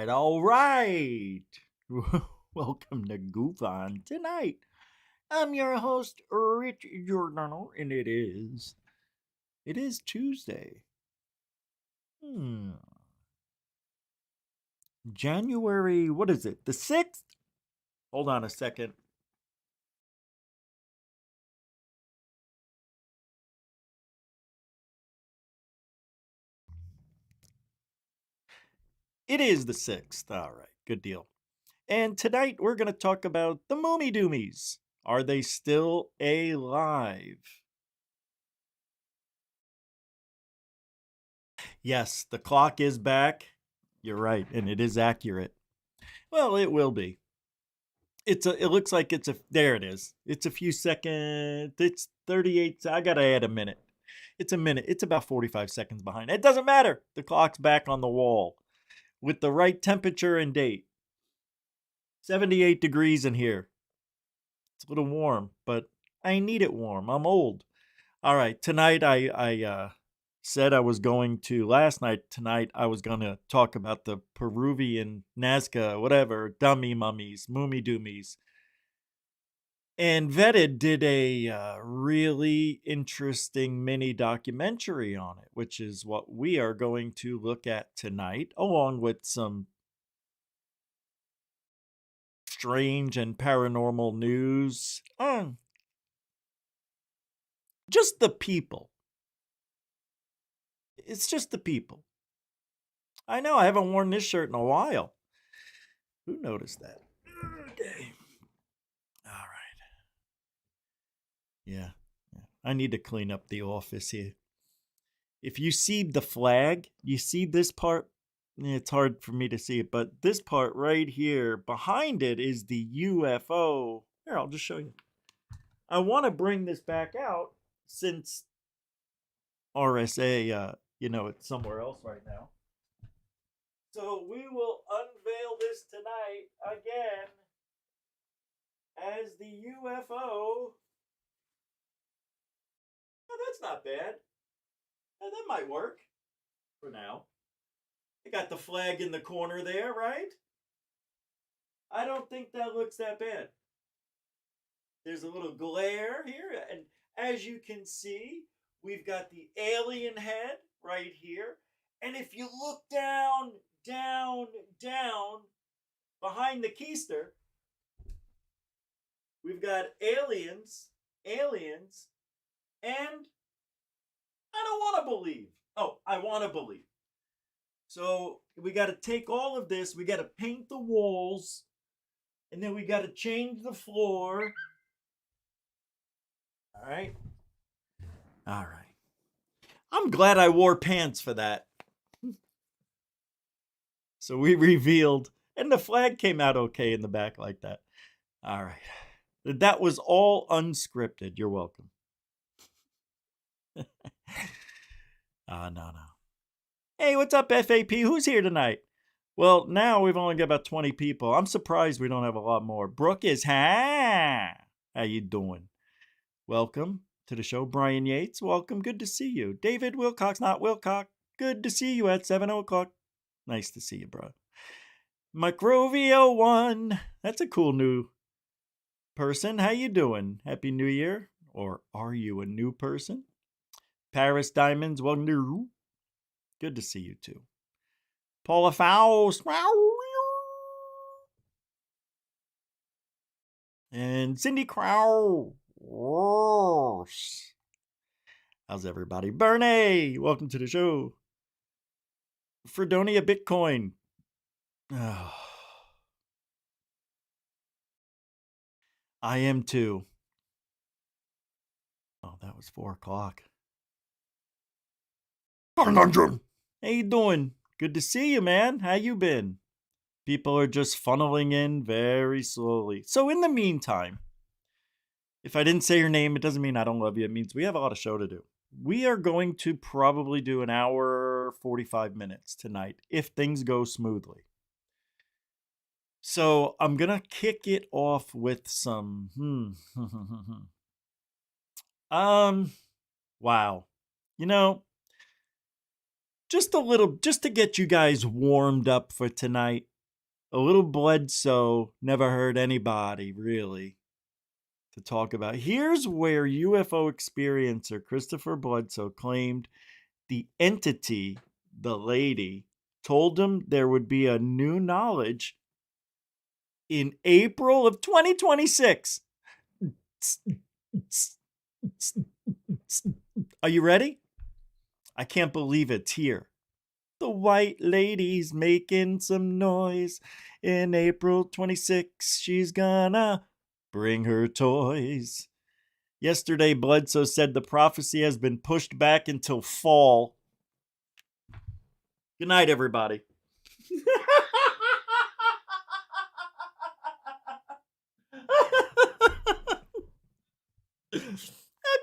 All right. Welcome to Goof On Tonight. I'm your host, Rich Giordano, and it is Tuesday. January, what is it? The 6th? Hold on a second. It is the 6th. All right, good deal. And tonight we're going to talk about the Mummies. Are they still alive? Yes, the clock is back. You're right, and it is accurate. Well, it will be. It looks like there it is. It's a few seconds. It's 38. I got to add a minute. It's a minute. It's about 45 seconds behind. It doesn't matter. The clock's back on the wall with the right temperature and date. 78 degrees in here. It's a little warm, but I need it warm. I'm old. All right, tonight I said I was going to, tonight I was going to talk about the Peruvian Nazca, whatever, dummy mummies, mummy doomies. And Vetted did a really interesting mini documentary on it, which is what we are going to look at tonight, along with some strange and paranormal news. Just the people. It's just the people. I know, I haven't worn this shirt in a while. Who noticed that? Okay. All right. Yeah. I need to clean up the office here. If you see the flag, you see this part? It's hard for me to see it, but this part right here, behind it is the UFO. Here, I'll just show you. I want to bring this back out since RSA, it's somewhere else right now. So we will unveil this tonight again as the UFO. Oh, that's not bad. That might work for now. I got the flag in the corner there, right? I don't think that looks that bad. There's a little glare here, and as you can see, we've got the alien head right here. And if you look down, behind the keister, we've got aliens, and I don't want to believe. Oh, I want to believe. So we got to take all of this, we got to paint the walls, and then we got to change the floor. All right. I'm glad I wore pants for that. So we revealed, and the flag came out okay in the back like that. All right. That was all unscripted. You're welcome. No. Hey, what's up, FAP? Who's here tonight? Well, now we've only got about 20 people. I'm surprised we don't have a lot more. Brooke is, How you doing? Welcome to the show. Brian Yates, welcome. Good to see you. David Wilcox, not Wilcox. Good to see you at 7 o'clock. Nice to see you, bro. Microvio1. That's a cool new person. How you doing? Happy New Year. Or are you a new person? Paris Diamonds, welcome to. Good to see you too. Paula Faust. And Cindy Crow. How's everybody? Bernie, welcome to the show. Fredonia Bitcoin. Oh. I am too. Oh, that was 4 o'clock. How you doing? Good to see you, man. How you been? People are just funneling in very slowly. So in the meantime, if I didn't say your name, it doesn't mean I don't love you. It means we have a lot of show to do. We are going to probably do an hour, 45 minutes tonight, if things go smoothly. So I'm going to kick it off with some, wow. You know, just a little, just to get you guys warmed up for tonight. A little Bledsoe never hurt anybody, really, to talk about. Here's where UFO experiencer Christopher Bledsoe claimed the entity, the lady, told him there would be a new knowledge in April of 2026. Are you ready? I can't believe it's here. The white lady's making some noise. In April 26, she's gonna bring her toys. Yesterday, Bledsoe said the prophecy has been pushed back until fall. Good night, everybody. How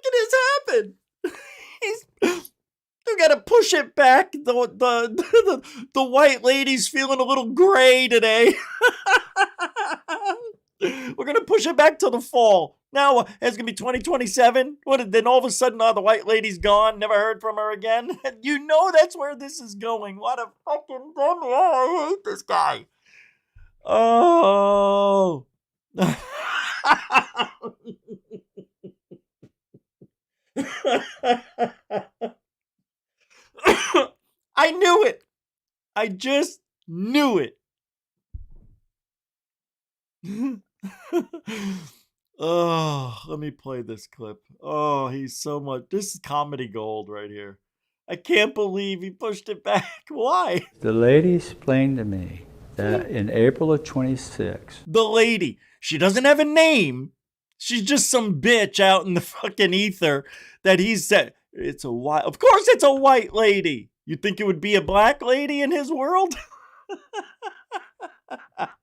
can this happen? We gotta push it back. The white lady's feeling a little gray today. We're gonna push it back till the fall. Now it's gonna be 2027. Then all of a sudden, the white lady's gone. Never heard from her again. You know that's where this is going. What a fucking dummy! Oh, I hate this guy. Oh. I knew it. I just knew it. Oh, let me play this clip. Oh, he's so much. This is comedy gold right here. I can't believe he pushed it back. Why? The lady explained to me that in April of 26. The lady. She doesn't have a name. She's just some bitch out in the fucking ether that he said. It's a white. Of course it's a white lady. You think it would be a black lady in his world?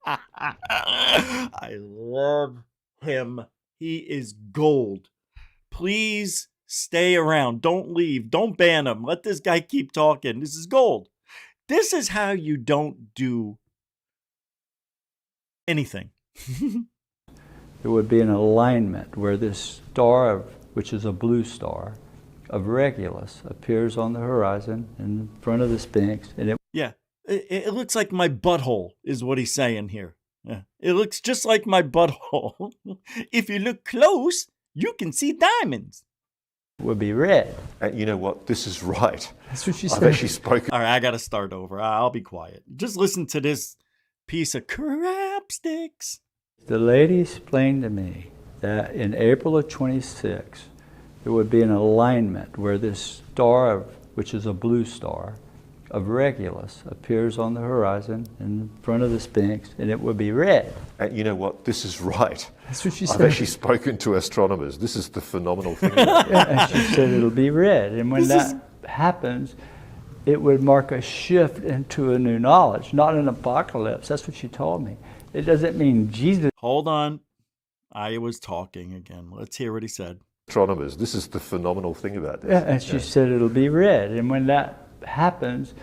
I love him. He is gold. Please stay around. Don't leave. Don't ban him. Let this guy keep talking. This is gold. This is how you don't do anything. There would be an alignment where this star, which is a blue star, of Regulus appears on the horizon in front of the Sphinx. And it looks like my butthole is what he's saying here. Yeah. It looks just like my butthole. If you look close, you can see diamonds. Would be red. And you know what? This is right. That's what she said. I've actually spoken. All right, I got to start over. I'll be quiet. Just listen to this piece of crap sticks. The lady explained to me that in April of 26, there would be an alignment where this star, which is a blue star, of Regulus appears on the horizon in front of the Sphinx, and it would be red. And you know what? This is right. That's what she said. I've actually spoken to astronomers. This is the phenomenal thing. Yeah, and she said it'll be red. And when happens, it would mark a shift into a new knowledge, not an apocalypse. That's what she told me. It doesn't mean Jesus. Hold on. I was talking again. Let's hear what he said. astronomers. This is the phenomenal thing about this. Yeah, and she said it'll be red. And when that happens,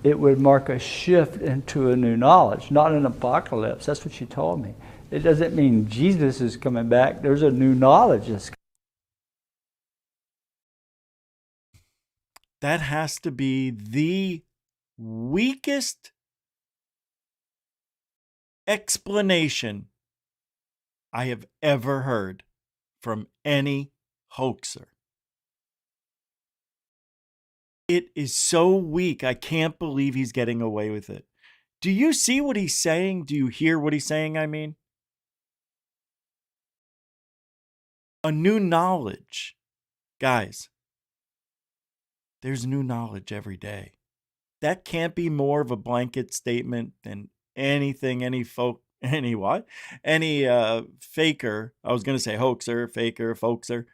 it would mark a shift into a new knowledge, not an apocalypse. That's what she told me. It doesn't mean Jesus is coming back. There's a new knowledge that's That has to be the weakest explanation I have ever heard from any hoaxer. It is so weak. I can't believe he's getting away with it. Do you see what he's saying? Do you hear what he's saying? I mean, a new knowledge. Guys, there's new knowledge every day. That can't be more of a blanket statement than anything any faker, I was going to say hoaxer, faker, folkser,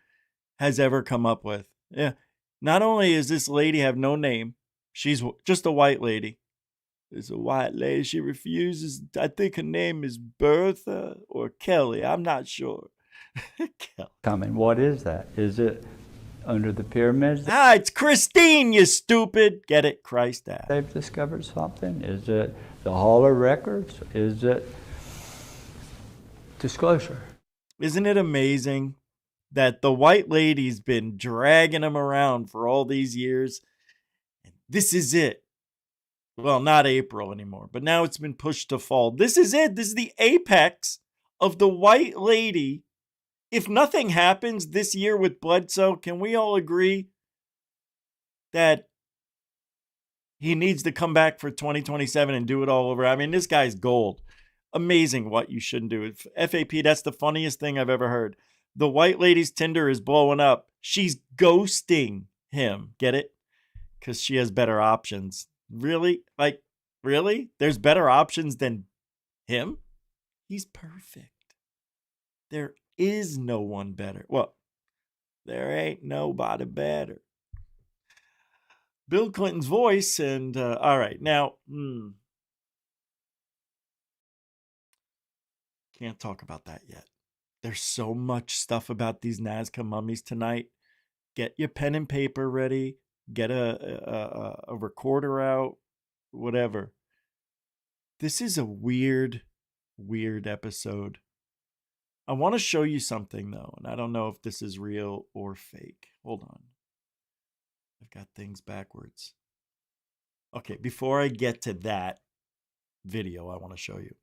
has ever come up with. Yeah. Not only is this lady have no name, she's just a white lady. There's a white lady. She refuses. I think her name is Bertha or Kelly. I'm not sure. Kelly. coming. What is that? Is it under the pyramids? It's Christine, you stupid. Get it? Christ out. They've discovered something? Is it the Hall of Records? Is it disclosure? Isn't it amazing that the white lady's been dragging him around for all these years? And this is it. Well, not April anymore, but now it's been pushed to fall. This is it. This is the apex of the white lady. If nothing happens this year with Bledsoe, can we all agree that he needs to come back for 2027 and do it all over? I mean, this guy's gold. Amazing what you shouldn't do. FAP, that's the funniest thing I've ever heard. The white lady's Tinder is blowing up. She's ghosting him. Get it? Because she has better options. Really? Like, really? There's better options than him? He's perfect. There is no one better. Well, there ain't nobody better. Bill Clinton's voice, and all right, now, can't talk about that yet. There's so much stuff about these Nazca mummies tonight. Get your pen and paper ready. Get a recorder out, whatever. This is a weird episode. I want to show you something, though, and I don't know if this is real or fake. Hold on. I've got things backwards. Okay, before I get to that video, I want to show you.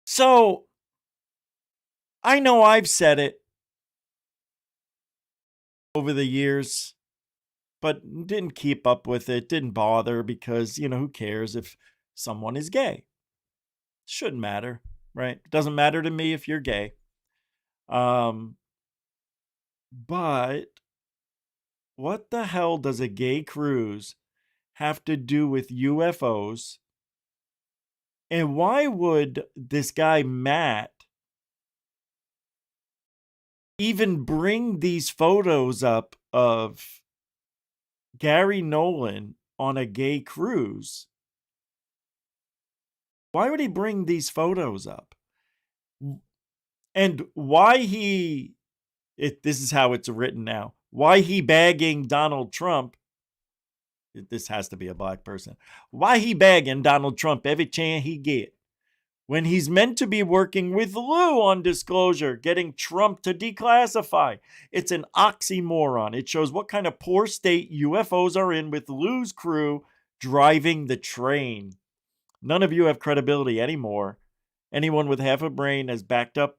So, I know I've said it over the years, but didn't keep up with it, didn't bother because, who cares if someone is gay? Shouldn't matter, right? It doesn't matter to me if you're gay. But what the hell does a gay cruise have to do with UFOs? And why would this guy Matt even bring these photos up of Gary Nolan on a gay cruise? Why would he bring these photos up? And why this is how it's written now, why he bagging Donald Trump, this has to be a black person, why he bagging Donald Trump every chance he get, when he's meant to be working with Lou on disclosure, getting Trump to declassify. It's an oxymoron. It shows what kind of poor state UFOs are in with Lou's crew driving the train. None of you have credibility anymore. Anyone with half a brain has backed up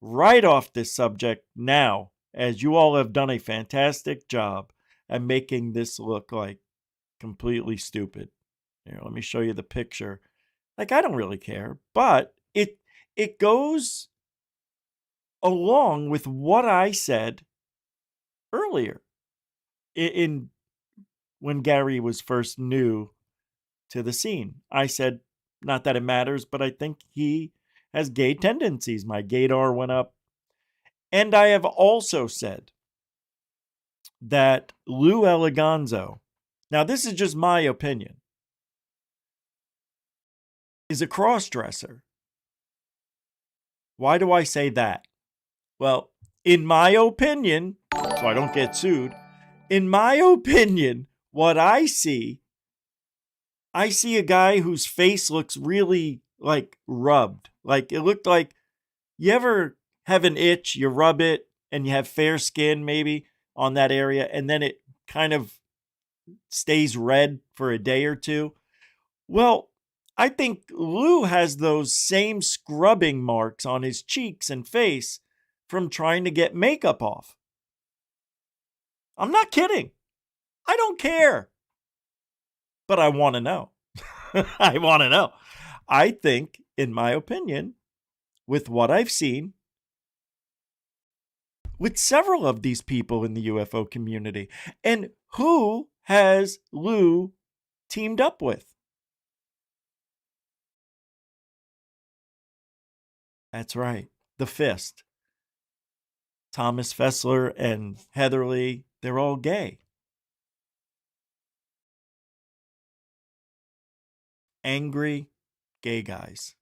right off this subject now, as you all have done a fantastic job at making this look like completely stupid. Here, let me show you the picture. Like, I don't really care, but it goes along with what I said earlier in when Gary was first new to the scene. I said, not that it matters, but I think he has gay tendencies. My gaydar went up. And I have also said that Lou Eliganzo, now this is just my opinion, is a cross-dresser. Why do I say that? Well, in my opinion, so I don't get sued, in my opinion, what I see a guy whose face looks really like rubbed. Like it looked like, you ever have an itch, you rub it, and you have fair skin maybe on that area, and then it kind of stays red for a day or two? Well, I think Lou has those same scrubbing marks on his cheeks and face from trying to get makeup off. I'm not kidding. I don't care. But I want to know. I want to know. I think, in my opinion, with what I've seen, with several of these people in the UFO community, and who has Lou teamed up with? That's right. The Fist. Thomas Fessler and Heatherly, they're all gay. Angry gay guys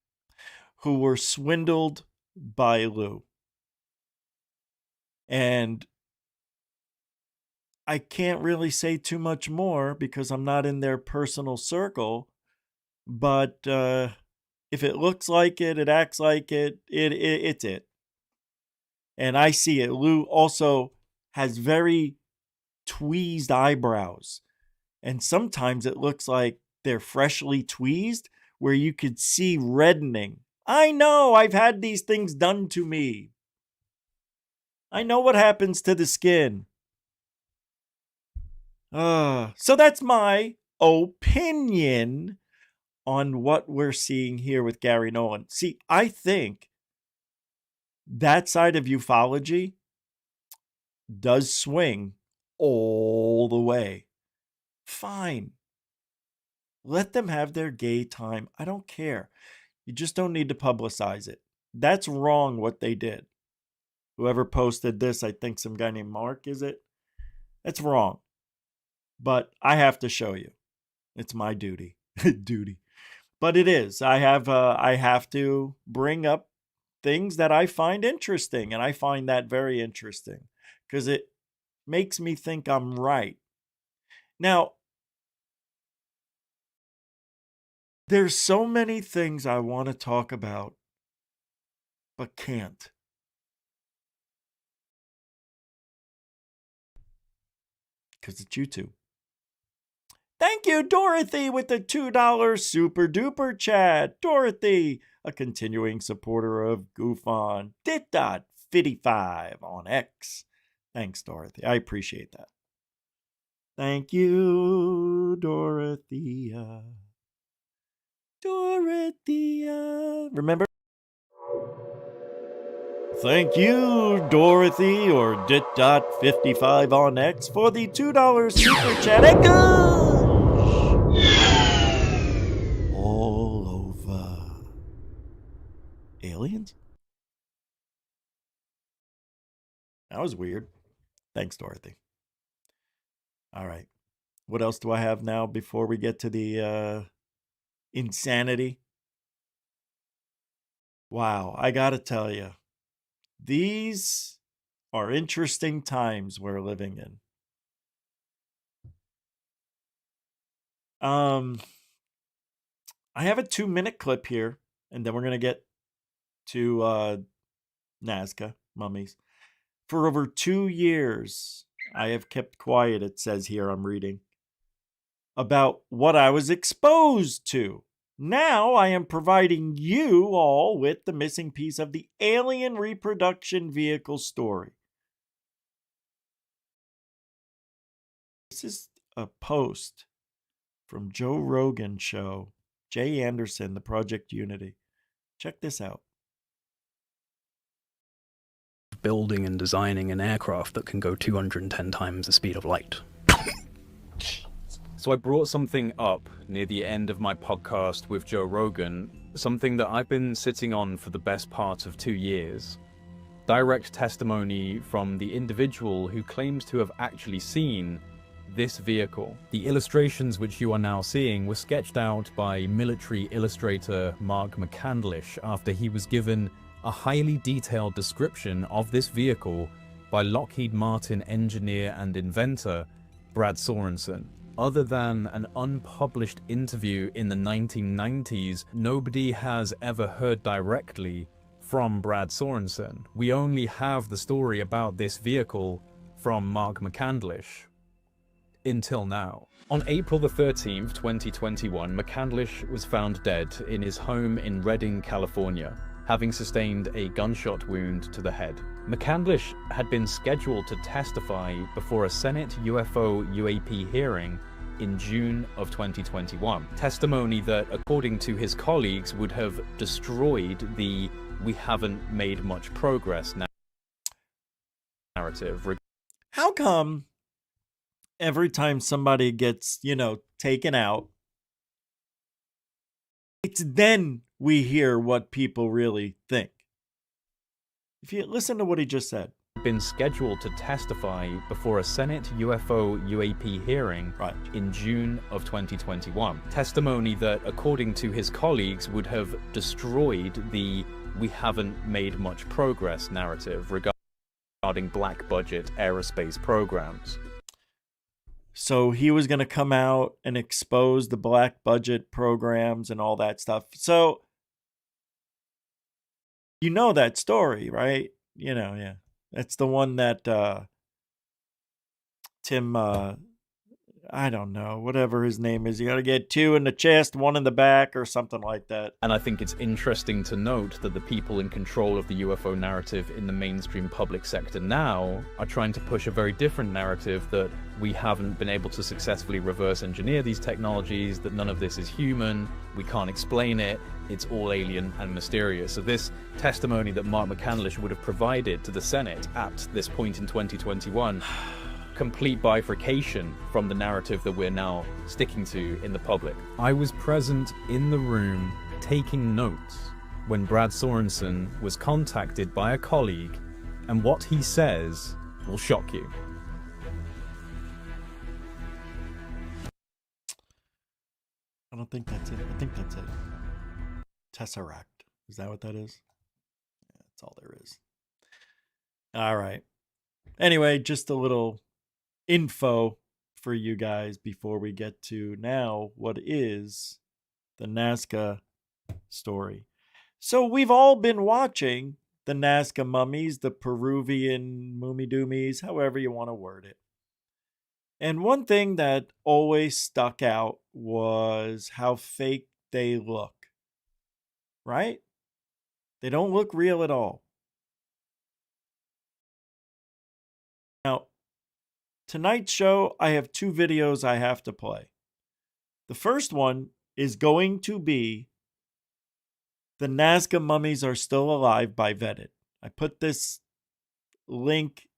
who were swindled by Lou. And I can't really say too much more because I'm not in their personal circle. But if it looks like it, it acts like it, it's it. And I see it. Lou also has very tweezed eyebrows. And sometimes it looks like they're freshly tweezed, where you could see reddening. I know, I've had these things done to me. I know what happens to the skin. So that's my opinion on what we're seeing here with Gary Nolan. See, I think that side of ufology does swing all the way. Fine. Let them have their gay time. I don't care. You just don't need to publicize it. That's wrong what they did. Whoever posted this, I think some guy named Mark, is it? That's wrong. But I have to show you. It's my duty. Duty. But it is. I have to bring up things that I find interesting. And I find that very interesting because it makes me think I'm right. Now, there's so many things I want to talk about, but can't. Because it's YouTube. Thank you, Dorothy, with the $2 super duper chat. Dorothy, a continuing supporter of Goof On. Dit.55 on X. Thanks, Dorothy. I appreciate that. Thank you, Dorothea. Dorothea. Remember? Thank you, Dorothy, or Dit.55 on X, for the $2 super chat. And all over. Aliens? That was weird. Thanks, Dorothy. All right. What else do I have now before we get to the insanity? Wow, I gotta tell you, these are interesting times we're living in. I have a 2-minute clip here, and then we're gonna get to Nazca, Mummies. For over 2 years, I have kept quiet, it says here, I'm reading, about what I was exposed to. Now I am providing you all with the missing piece of the alien reproduction vehicle story. This is a post from Joe Rogan show, Jay Anderson, the Project Unity. Check this out. Building and designing an aircraft that can go 210 times the speed of light. So I brought something up near the end of my podcast with Joe Rogan, something that I've been sitting on for the best part of 2 years. Direct testimony from the individual who claims to have actually seen this vehicle. The illustrations which you are now seeing were sketched out by military illustrator Mark McCandlish after he was given a highly detailed description of this vehicle by Lockheed Martin engineer and inventor Brad Sorensen. Other than an unpublished interview in the 1990s, nobody has ever heard directly from Brad Sorensen. We only have the story about this vehicle from Mark McCandlish until now. On April the 13th, 2021, McCandlish was found dead in his home in Redding, California, having sustained a gunshot wound to the head. McCandlish had been scheduled to testify before a Senate UFO/UAP hearing in June of 2021. Testimony that, according to his colleagues, would have destroyed the "we haven't made much progress" narrative. How come every time somebody gets, taken out, it's then we hear what people really think? If you listen to what he just said. Been scheduled to testify before a Senate UFO/UAP hearing in June of 2021. Testimony that, according to his colleagues, would have destroyed the "we haven't made much progress" narrative regarding black budget aerospace programs. So he was going to come out and expose the black budget programs and all that stuff. So, you know that story, right? Yeah. That's the one that Tim, I don't know, whatever his name is. You got to get 2 in the chest, 1 in the back, or something like that. And I think it's interesting to note that the people in control of the UFO narrative in the mainstream public sector now are trying to push a very different narrative, that we haven't been able to successfully reverse engineer these technologies, that none of this is human, we can't explain it, it's all alien and mysterious. So this testimony that Mark McCandlish would have provided to the Senate at this point in 2021, complete bifurcation from the narrative that we're now sticking to in the public. I was present in the room taking notes when Brad Sorensen was contacted by a colleague, and what he says will shock you. I don't think that's it. I think that's it. Tesseract. Is that what that is? Yeah, that's all there is. All right. Anyway, just a little info for you guys before we get to now what is the Nazca story. So we've all been watching the Nazca mummies, the Peruvian mummy-doomies, however you want to word it. And one thing that always stuck out was how fake they look. Right? They don't look real at all. Now, tonight's show, I have 2 videos I have to play. The first one is going to be "The Nazca Mummies Are Still Alive" by Vetted. I put this link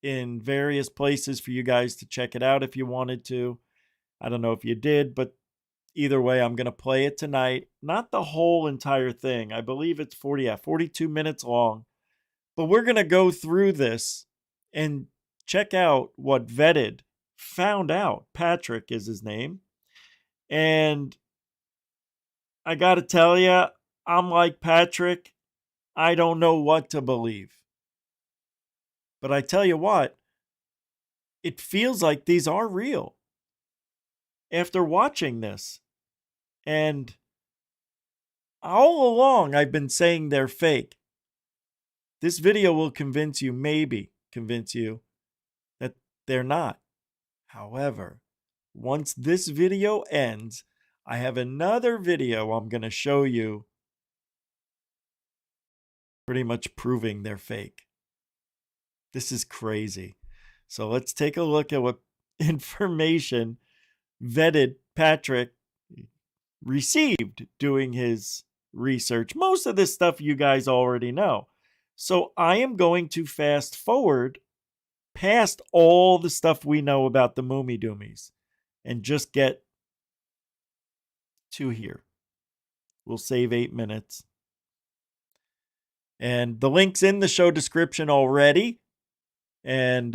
in various places for you guys to check it out if you wanted to. I don't know if you did, but either way, I'm going to play it tonight. Not the whole entire thing. I believe it's 42 minutes long. But we're going to go through this and check out what Vetted found out. Patrick is his name. And I got to tell you, I'm like Patrick. I don't know what to believe. But I tell you what, it feels like these are real. After watching this, and all along I've been saying they're fake. This video will maybe convince you that they're not. However, once this video ends, I have another video I'm going to show you pretty much proving they're fake. This is crazy. So let's take a look at what information Vetted Patrick received doing his research. Most of this stuff you guys already know. So I am going to fast forward past all the stuff we know about the Mummy Doomies and just get to here. We'll save 8 minutes. And the link's in the show description already. And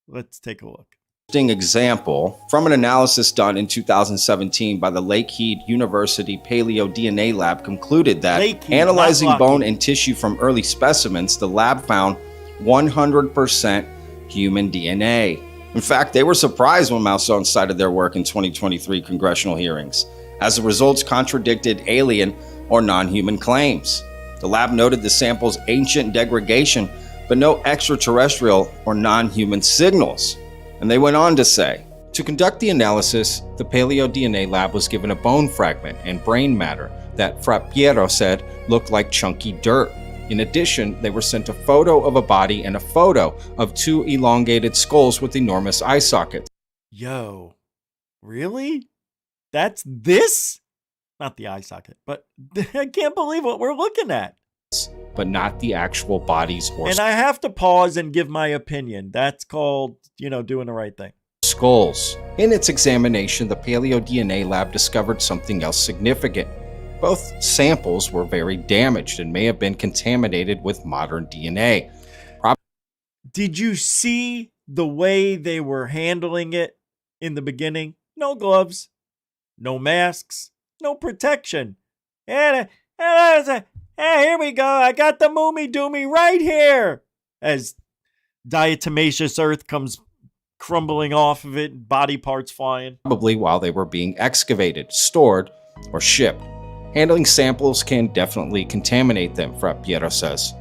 let's take a look. example from an analysis done in 2017 by the Lakehead University Paleo DNA Lab concluded that Lakehead, analyzing not bone Lockheed. and tissue from early specimens, the lab found 100% human DNA. In fact, they were surprised when Malsone cited their work in 2023 congressional hearings, as the results contradicted alien or non-human claims. The lab noted the sample's ancient degradation, but no extraterrestrial or non-human signals. And they went on to say, to conduct the analysis, the Paleo DNA lab was given a bone fragment and brain matter that Fra Piero said looked like chunky dirt. In addition, they were sent a photo of a body and a photo of two elongated skulls with enormous eye sockets. Yo, really? That's this? Not the eye socket, but I can't believe what we're looking at. But not the actual bodies or And I have to pause and give my opinion. That's called, doing the right thing. skulls. In its examination, the Paleo DNA lab discovered something else significant. Both samples were very damaged and may have been contaminated with modern DNA. Did you see the way they were handling it in the beginning? No gloves, no masks, no protection. And hey, here we go. I got the Mummy Doomy right here. As diatomaceous earth comes crumbling off of it, body parts flying. Probably while they were being excavated, stored, or shipped. Handling samples can definitely contaminate them, Fra Piero says.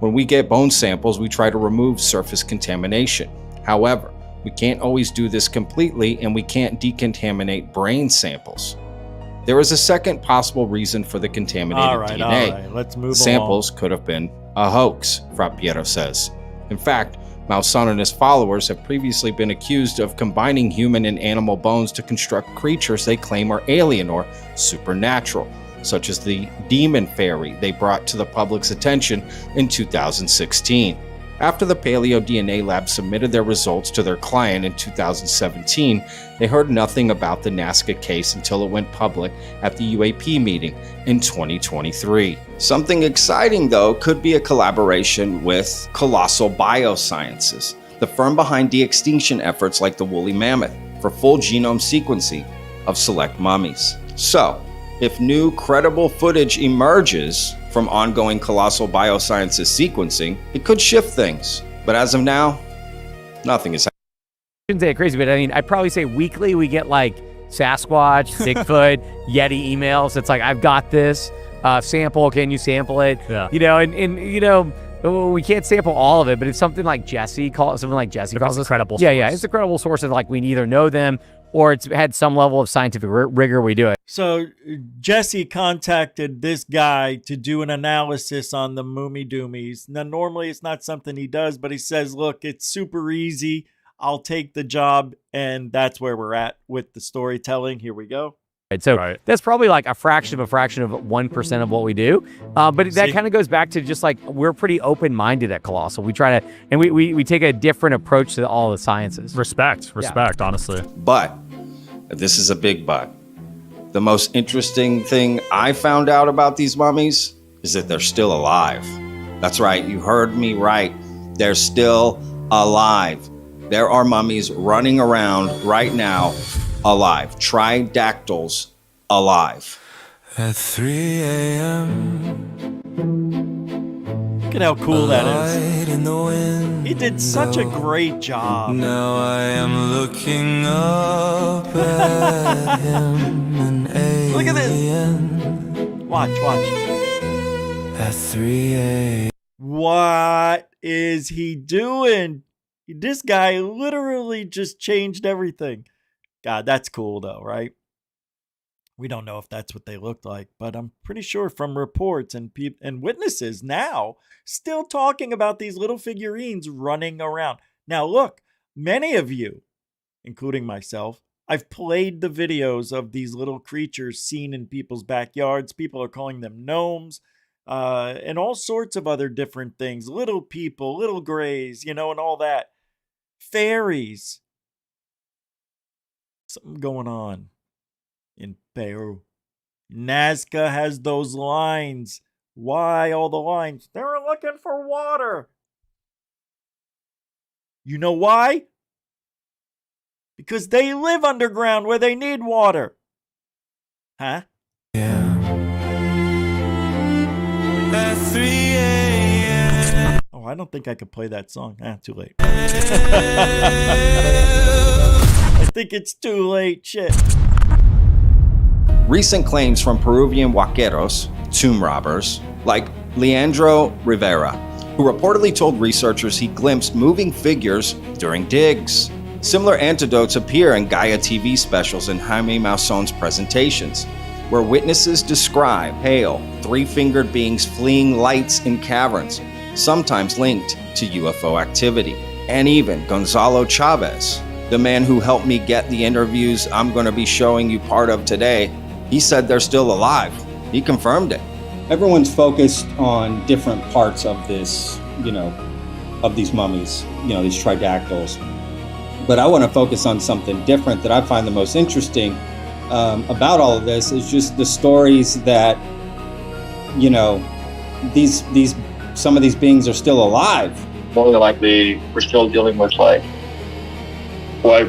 When we get bone samples, we try to remove surface contamination. However, we can't always do this completely, and we can't decontaminate brain samples. There is a second possible reason for the contaminated DNA. All right, let's move Samples could have been a hoax, Fra Piero says. In fact, Malsone and his followers have previously been accused of combining human and animal bones to construct creatures they claim are alien or supernatural, such as the demon fairy they brought to the public's attention in 2016. After the Paleo DNA lab submitted their results to their client in 2017, they heard nothing about the Nazca case until it went public at the UAP meeting in 2023. Something exciting, though, could be a collaboration with Colossal Biosciences, the firm behind de-extinction efforts like the woolly mammoth, for full genome sequencing of select mummies. So, if new credible footage emerges from ongoing Colossal Biosciences sequencing, it could shift things. But as of now, nothing is happening. I shouldn't say it crazy, but I mean, I'd probably say weekly we get like Sasquatch, Bigfoot, Yeti emails. It's like, I've got this sample. Can you sample it? Yeah. We can't sample all of it, but it's something like Jesse calls It's a credible Yeah, source. it's a credible source of like we either know them or it's had some level of scientific rigor we do it. So Jesse contacted this guy to do an analysis on the Mummy Doomies. Now, normally it's not something he does, but he says, look, it's super easy. I'll take the job. And that's where we're at with the storytelling. Here we go. Right, so that's probably like a fraction of 1% of what we do. But that kind of goes back to just like we're pretty open-minded at Colossal. We try to, and we take a different approach to all the sciences. Respect, honestly. But, this is a big but. The most interesting thing I found out about these mummies is that they're still alive. That's right, you heard me right. They're still alive. There are mummies running around right now alive. Tridactyls alive. At 3 a.m. Look at how cool that is. In the wind, He did such a great job. now I am looking up at him. An alien. Look at this. Watch. At 3 a.m. What is he doing? This guy literally just changed everything. God, that's cool though, right? We don't know if that's what they looked like, but I'm pretty sure from reports and witnesses now still talking about these little figurines running around. Now, look, many of you, including myself, I've played the videos of these little creatures seen in people's backyards. People are calling them gnomes and all sorts of other different things. Little people, little grays, and all that. Fairies. Something going on in Peru. Nazca has those lines. Why all the lines? They were looking for water. You know why? Because they live underground where they need water. Huh? At 3 a.m. Oh, I don't think I could play that song. Too late. I think it's too late. Shit. Recent claims from Peruvian huaqueros, tomb robbers, like Leandro Rivera, who reportedly told researchers he glimpsed moving figures during digs. Similar anecdotes appear in Gaia TV specials and Jaime Maussan's presentations, where witnesses describe pale, three-fingered beings fleeing lights in caverns, sometimes linked to UFO activity. And even Gonzalo Chavez, the man who helped me get the interviews I'm going to be showing you part of today, he said they're still alive. He confirmed it. Everyone's focused on different parts of this, of these mummies, these tridactyls. But I want to focus on something different that I find the most interesting about all of this is just the stories that, some of these beings are still alive. More than likely, we're still dealing with live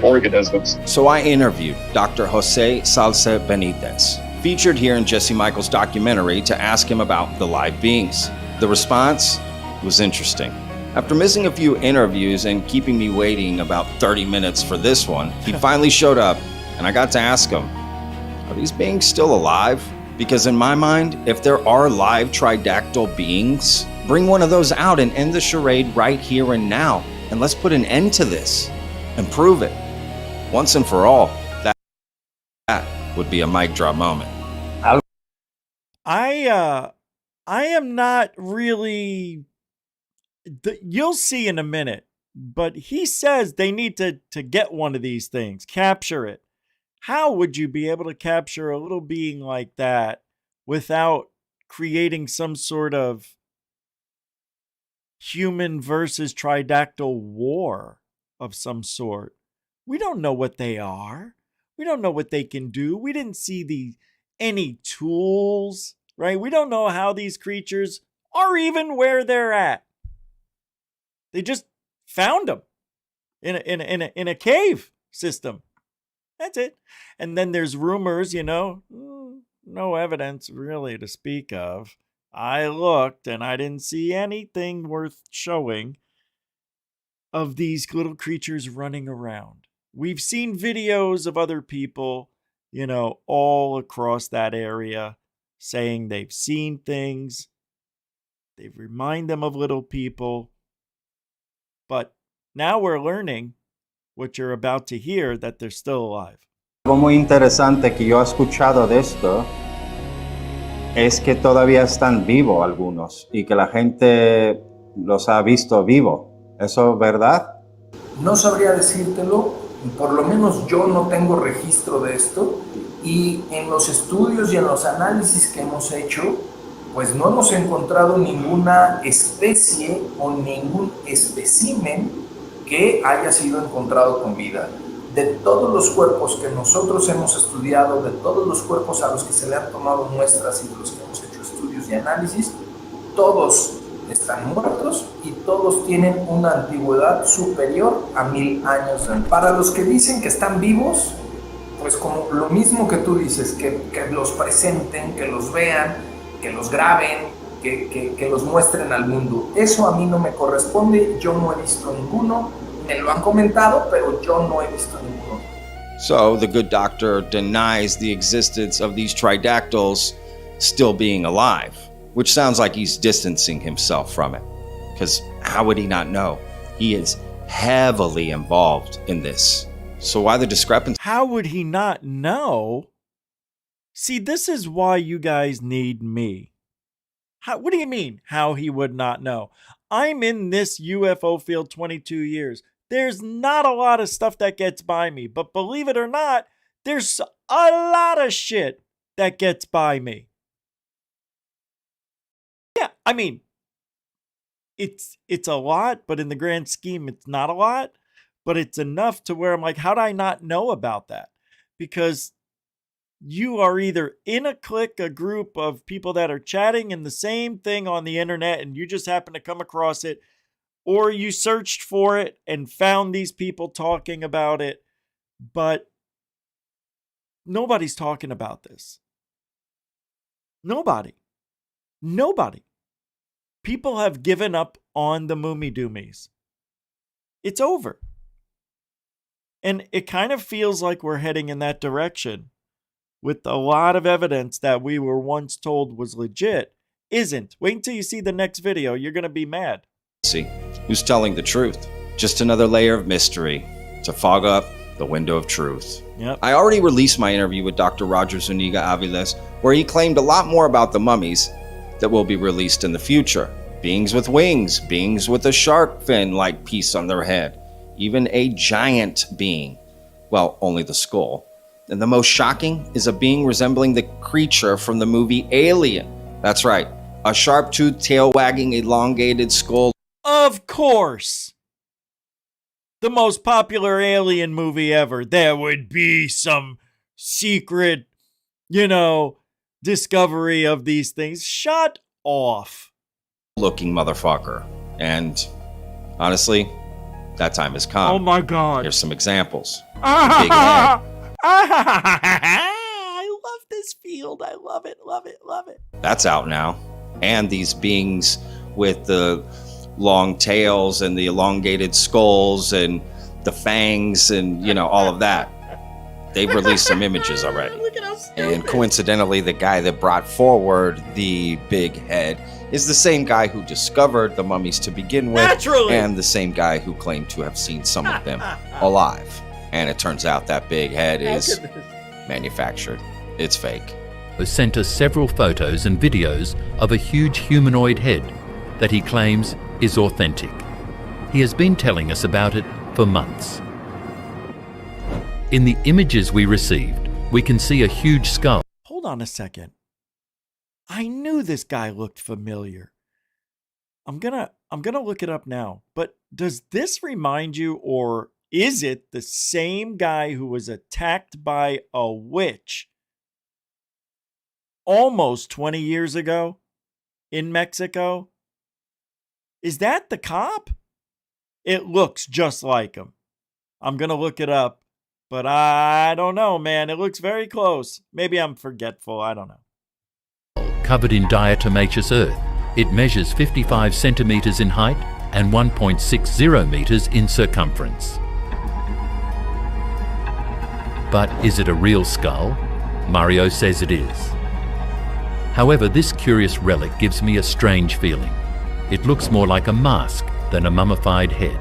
organisms. So I interviewed Dr. Jose Salce Benitez, featured here in Jesse Michaels' documentary, to ask him about the live beings. The response was interesting. After missing a few interviews and keeping me waiting about 30 minutes for this one, he finally showed up, and I got to ask him, are these beings still alive? Because in my mind, if there are live tridactyl beings, bring one of those out and end the charade right here and now, and let's put an end to this and prove it once and for all. That would be a mic drop moment. I am not really. You'll see in a minute, but he says they need to get one of these things, capture it. How would you be able to capture a little being like that without creating some sort of human versus tridactyl war of some sort? We don't know what they are. We don't know what they can do. We didn't see any tools, right? We don't know how these creatures are even where they're at. They just found them in a cave system. That's it. And then there's rumors, no evidence really to speak of. I looked and I didn't see anything worth showing of these little creatures running around. We've seen videos of other people, all across that area saying they've seen things. They remind them of little people. But now we're learning what you're about to hear, that they're still alive. Algo muy interesante que yo he escuchado de esto es que todavía están vivos algunos y que la gente los ha visto vivos. ¿Eso es verdad? No sabría decírtelo, por lo menos yo no tengo registro de esto, y en los estudios y en los análisis que hemos hecho, pues no hemos encontrado ninguna especie o ningún espécimen que haya sido encontrado con vida. De todos los cuerpos que nosotros hemos estudiado, de todos los cuerpos a los que se le han tomado muestras y de los que hemos hecho estudios y análisis, todos están muertos y todos tienen una antigüedad superior a 1000 años. Para los que dicen que están vivos, pues como lo mismo que tú dices, que los presenten, que los vean, que los graben, que los muestren al mundo. Eso a mí no me corresponde, yo no he visto ninguno, me lo han comentado, pero yo no he visto ninguno. So the good doctor denies the existence of these tridactyls still being alive, which sounds like he's distancing himself from it. Because how would he not know? He is heavily involved in this. So why the discrepancy? How would he not know? See, this is why you guys need me. What do you mean, how he would not know? I'm in this UFO field 22 years. There's not a lot of stuff that gets by me, but believe it or not, there's a lot of shit that gets by me. Yeah, I mean, it's a lot, but in the grand scheme, it's not a lot. But it's enough to where I'm like, how do I not know about that? Because you are either in a clique, a group of people that are chatting in the same thing on the internet and you just happen to come across it, or you searched for it and found these people talking about it. But nobody's talking about this. Nobody. People have given up on the Mummy Doomies. It's over. And it kind of feels like we're heading in that direction with a lot of evidence that we were once told was legit isn't. Wait until you see the next video. You're going to be mad. See who's telling the truth. Just another layer of mystery to fog up the window of truth. Yep. I already released my interview with Dr. Roger Zuniga Aviles, where he claimed a lot more about the mummies that will be released in the future. Beings with wings, beings with a shark fin-like piece on their head, even a giant being. Well, only the skull. And the most shocking is a being resembling the creature from the movie Alien. That's right, a sharp-toothed, tail-wagging, elongated skull. Of course. The most popular alien movie ever. There would be some secret, discovery of these things. Shut off. Looking motherfucker. And honestly, that time has come. Oh my God. Here's some examples. Big head. I love this field. I love it. That's out now. And these beings with the long tails and the elongated skulls and the fangs and, all of that. They've released some images already. And coincidentally, the guy that brought forward the big head is the same guy who discovered the mummies to begin with. Naturally. And the same guy who claimed to have seen some of them alive. And it turns out that big head is manufactured. It's fake. Sent us several photos and videos of a huge humanoid head that he claims is authentic. He has been telling us about it for months. In the images we received, we can see a huge skull. Hold on a second. I knew this guy looked familiar. I'm gonna look it up now. But does this remind you, or is it the same guy who was attacked by a witch almost 20 years ago in Mexico? Is that the cop? It looks just like him. I'm going to look it up, but I don't know, man. It looks very close. Maybe I'm forgetful. I don't know. Covered in diatomaceous earth. It measures 55 centimeters in height and 1.60 meters in circumference. But is it a real skull? Mario says it is. However, this curious relic gives me a strange feeling. It looks more like a mask than a mummified head.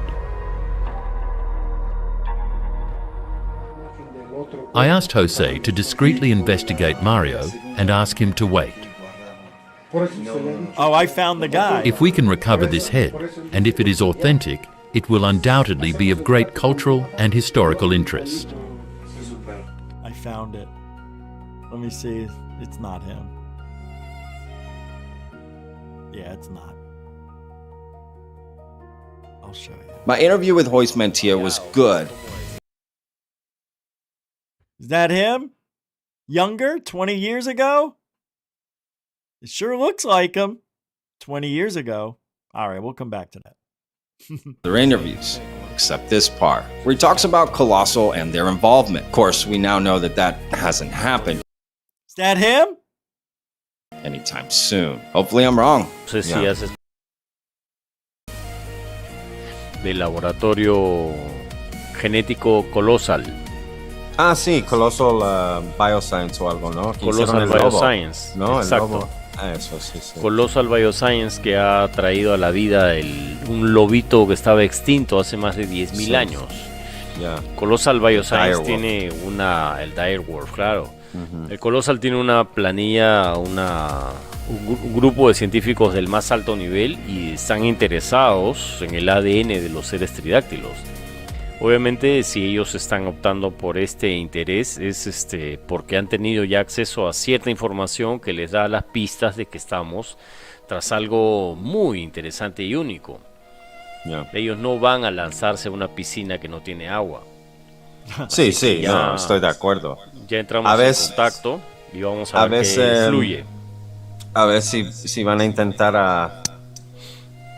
I asked Jose to discreetly investigate Mario and ask him to wait. Oh, I found the guy. If we can recover this head, and if it is authentic, it will undoubtedly be of great cultural and historical interest. I found it. Let me see. It's not him. Yeah, it's not. I'll show you. My interview with Joyce Mentia was good. Is that him? Younger? 20 years ago? It sure looks like him. 20 years ago. All right, we'll come back to that. Their interviews, except this part, where he talks about Colossal and their involvement. Of course, we now know that hasn't happened. Is that him? Anytime soon. Hopefully I'm wrong. Yeah. Del laboratorio genético Colossal. Ah, sí, Colossal Bioscience o algo, ¿no? Colossal Bioscience. No, exacto. El lobo. Ah, eso sí, sí. Colossal Bioscience, que ha traído a la vida un lobito que estaba extinto hace más de 10.000 años. Yeah. Colossal Bioscience tiene el Direwolf, claro. El Colossal tiene una planilla, un grupo de científicos del más alto nivel y están interesados en el ADN de los seres tridáctilos. Obviamente, si ellos están optando por este interés es porque han tenido ya acceso a cierta información que les da las pistas de que estamos tras algo muy interesante y único. Yeah. Ellos no van a lanzarse a una piscina que no tiene agua. Sí, sí, no, estoy de acuerdo. Ya entramos en contacto y vamos a ver qué fluye. A ver si van a intentar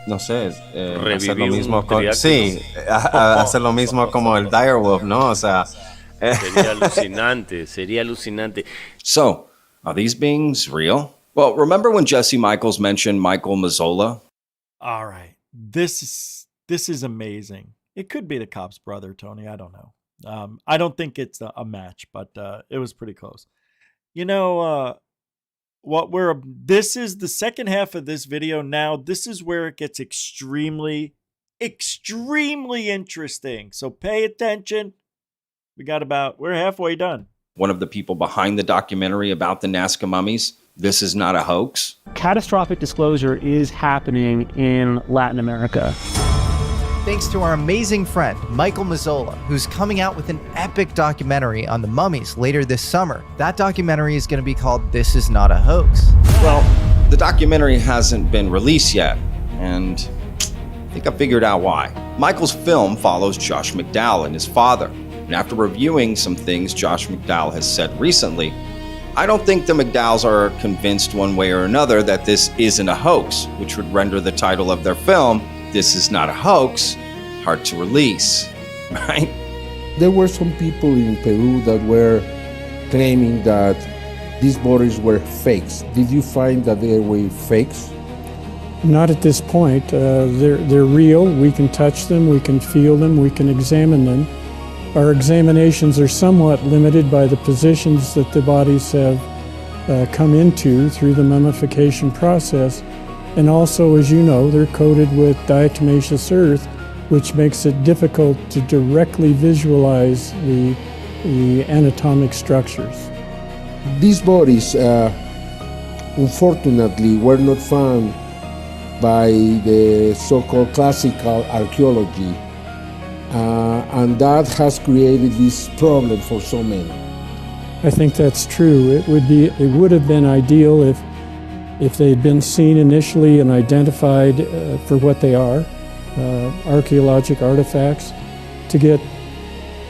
no sé, hacer lo mismo con, hacer lo mismo como el Direwolf, ¿no? O sea, Sería alucinante, sería alucinante. So, are these beings real? Well, remember when Jesse Michaels mentioned Michael Mazzola? All right. This is amazing. It could be the cop's brother, Tony. I don't know. I don't think it's a match, but it was pretty close. You know, this is the second half of this video now. This is where it gets extremely interesting. So pay attention. We're halfway done. One of the people behind the documentary about the Nazca mummies. This is not a hoax. Catastrophic disclosure is happening in Latin America. Thanks to our amazing friend, Michael Mazzola, who's coming out with an epic documentary on the mummies later this summer. That documentary is going to be called This Is Not a Hoax. Well, the documentary hasn't been released yet, and I think I figured out why. Michael's film follows Josh McDowell and his father, and after reviewing some things Josh McDowell has said recently, I don't think the McDowells are convinced one way or another that this isn't a hoax, which would render the title of their film, This Is Not a Hoax, hard to release, right? There were some people in Peru that were claiming that these bodies were fakes. Did you find that they were fakes? Not at this point. They're real. We can touch them, we can feel them, we can examine them. Our examinations are somewhat limited by the positions that the bodies have come into through the mummification process. And also, as you know, they're coated with diatomaceous earth, which makes it difficult to directly visualize the anatomic structures. These bodies, unfortunately, were not found by the so-called classical archaeology. And that has created this problem for so many. I think that's true. It would have been ideal if they had been seen initially and identified for what they are, archaeologic artifacts, to get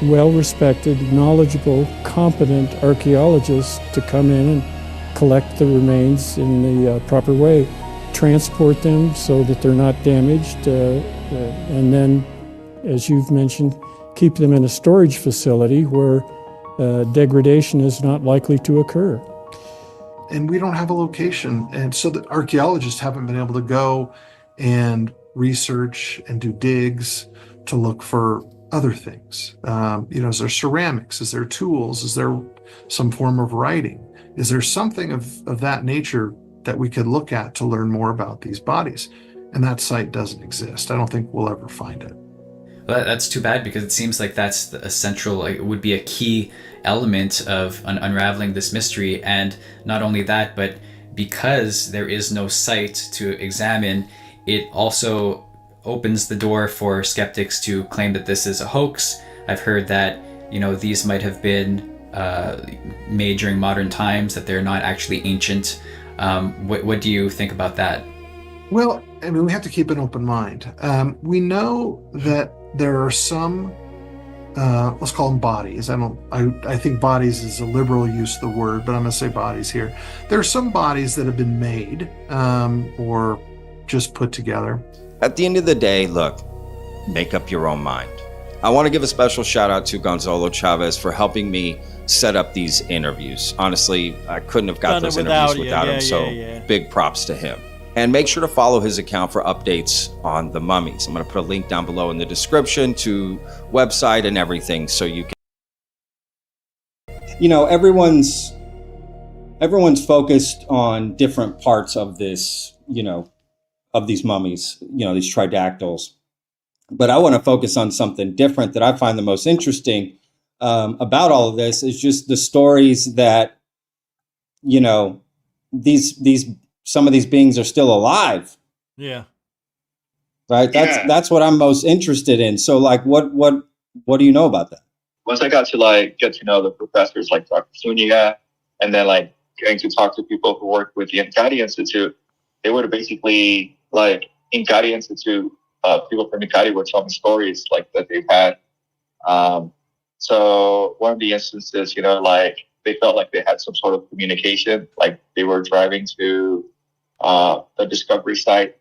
well-respected, knowledgeable, competent archaeologists to come in and collect the remains in the proper way, transport them so that they're not damaged, and then, as you've mentioned, keep them in a storage facility where degradation is not likely to occur. And we don't have a location, and so the archaeologists haven't been able to go and research and do digs to look for other things. Is there ceramics? Is there tools? Is there some form of writing? Is there something of that nature that we could look at to learn more about these bodies? And that site doesn't exist. I don't think we'll ever find it. Well, that's too bad, because it seems like that's a central, it would be a key element of unraveling this mystery. And not only that, but because there is no site to examine, it also opens the door for skeptics to claim that this is a hoax. I've heard that, these might have been made during modern times, that they're not actually ancient. What do you think about that? Well, we have to keep an open mind. We know that there are some, let's call them bodies. I think bodies is a liberal use of the word, but I'm going to say bodies here. There are some bodies that have been made or just put together. At the end of the day, look, make up your own mind. I want to give a special shout out to Gonzalo Chavez for helping me set up these interviews. Honestly, I couldn't have got those interviews without him, so big props to him. And make sure to follow his account for updates on the mummies. I'm going to put a link down below in the description to website and everything, so you can. Everyone's focused on different parts of this, of these mummies, these tridactyls. But I want to focus on something different that I find the most interesting about all of this is just the stories that, some of these beings are still alive. Yeah. Right. That's what I'm most interested in. So what do you know about that? Once I got to get to know the professors like Dr. Zuniga, and then getting to talk to people who work with the Incati Institute, they were basically Incati Institute, people from Incati were telling stories that they've had. So one of the instances, they felt like they had some sort of communication, like they were driving to the discovery site,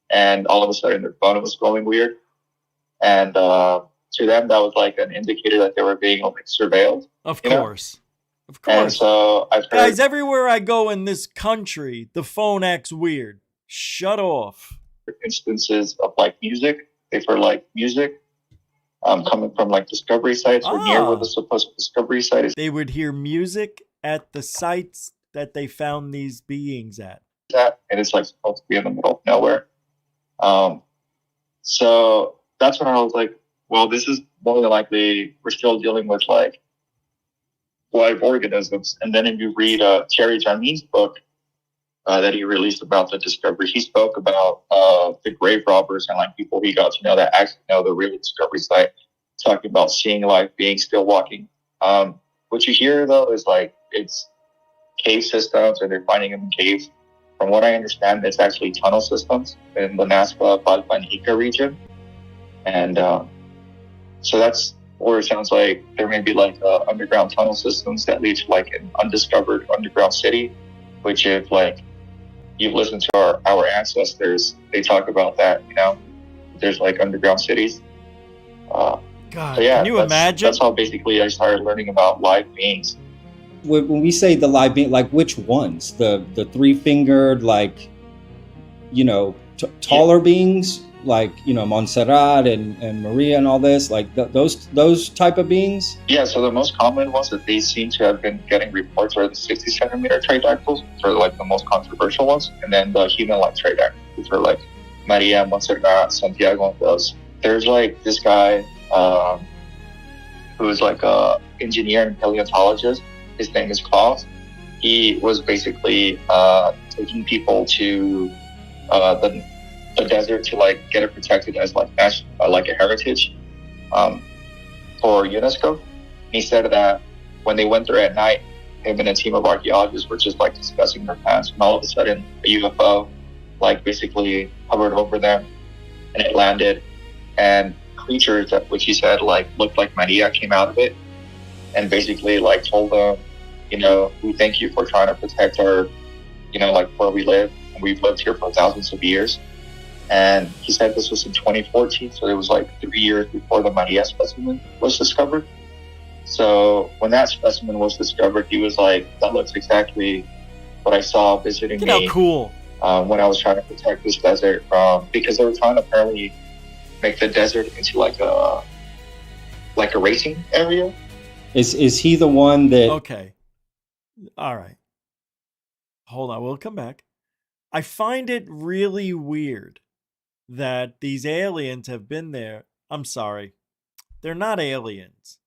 and all of a sudden their phone was going weird. And to them, that was like an indicator that they were being like surveilled. Of you know? course. Of course. And so I've heard, guys, everywhere I go in this country, the phone acts weird. Shut off. instances of like music. They've heard like music coming from like discovery sites or near where the supposed discovery site is. They would hear music at the sites that they found these beings at. And it's like supposed to be in the middle of nowhere. So that's when I was like, well, this is more than likely we're still dealing with like live organisms. And then if you read Thierry Jarmin's book that he released about the discovery, he spoke about the grave robbers and like people he got to know that actually know the real discovery site, talking about seeing live beings still walking. What you hear though is like it's cave systems, or they're finding them in caves. From what I understand, it's actually tunnel systems in the Nazca, Palpa, and Ica region. And so that's where it sounds like there may be like underground tunnel systems that lead to like an undiscovered underground city, which if like you've listened to our ancestors, they talk about that, you know, there's like underground cities. God, so yeah, can you imagine? That's how basically I started learning about live beings. When we say the live being, like which ones? The three-fingered, like, you know, taller beings, like, you know, Montserrat and Maria and all this, like those type of beings? Yeah, so the most common ones that they seem to have been getting reports are the 60-centimeter pterodactyls, which are like the most controversial ones, and then the human-like pterodactyls, which are like Maria, Montserrat, Santiago, and those. There's like this guy who is like a engineer and paleontologist. His name is Klaus. He was basically taking people to the desert to like get it protected as like a heritage for UNESCO. And he said that when they went there at night, him and a team of archaeologists were just like discussing their plans, and all of a sudden a UFO like basically hovered over them, and it landed, and creatures that, which he said like looked like Maria, came out of it and basically like told them, you know, we thank you for trying to protect our, you know, like where we live, and we've lived here for thousands of years. And he said this was in 2014, so it was like 3 years before the Maria specimen was discovered. So when that specimen was discovered, he was like, that looks exactly what I saw visiting me. How cool. When I was trying to protect this desert, because they were trying to apparently make the desert into like a racing area. Is he the one that... Okay. All right. Hold on. We'll come back. I find it really weird that these aliens have been there. I'm sorry. They're not aliens.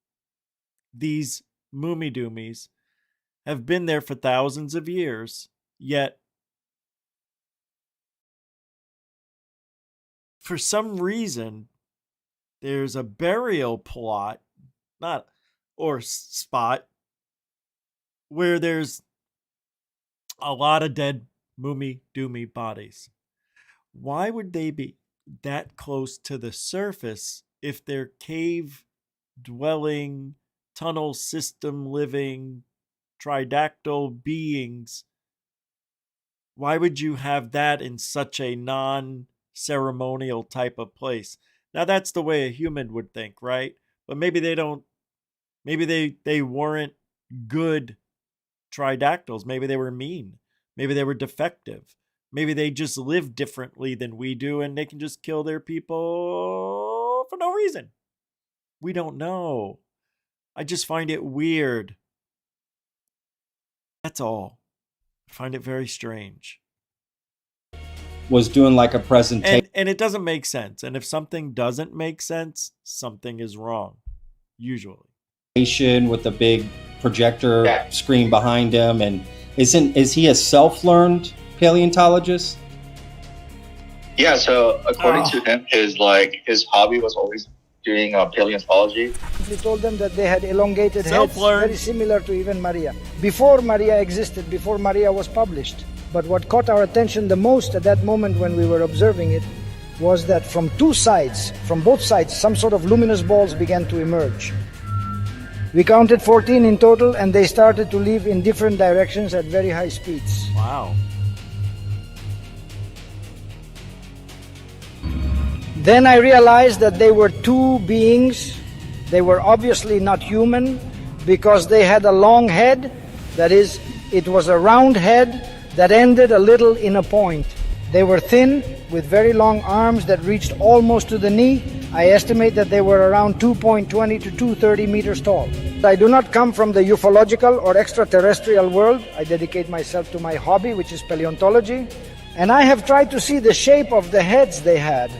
These Mummy Doomies have been there for thousands of years, yet for some reason there's a burial plot, or spot, where there's a lot of dead Mummy Doomy bodies. Why would they be that close to the surface if they're cave dwelling, tunnel system living, tridactyl beings? Why would you have that in such a non-ceremonial type of place? Now that's the way a human would think, right? But maybe they don't. Maybe they weren't good tridactyls. Maybe they were mean. Maybe they were defective. Maybe they just live differently than we do, and they can just kill their people for no reason. We don't know. I just find it weird. That's all. I find it very strange. Was doing like a presentation. And it doesn't make sense. And if something doesn't make sense, something is wrong. Usually. With a big projector screen behind him, and is he a self-learned paleontologist? Yeah, so according to him, his hobby was always doing paleontology. We told them that they had elongated heads, very similar to even Maria. Before Maria existed, before Maria was published. But what caught our attention the most at that moment when we were observing it was that from both sides, some sort of luminous balls began to emerge. We counted 14 in total, and they started to leave in different directions at very high speeds. Wow. Then I realized that they were two beings They were obviously not human because they had a long head. That is, it was a round head that ended a little in a point. They were thin, with very long arms that reached almost to the knee. I estimate that they were around 2.20 to 230 meters tall. I do not come from the ufological or extraterrestrial world. I dedicate myself to my hobby, which is paleontology. And I have tried to see the shape of the heads they had.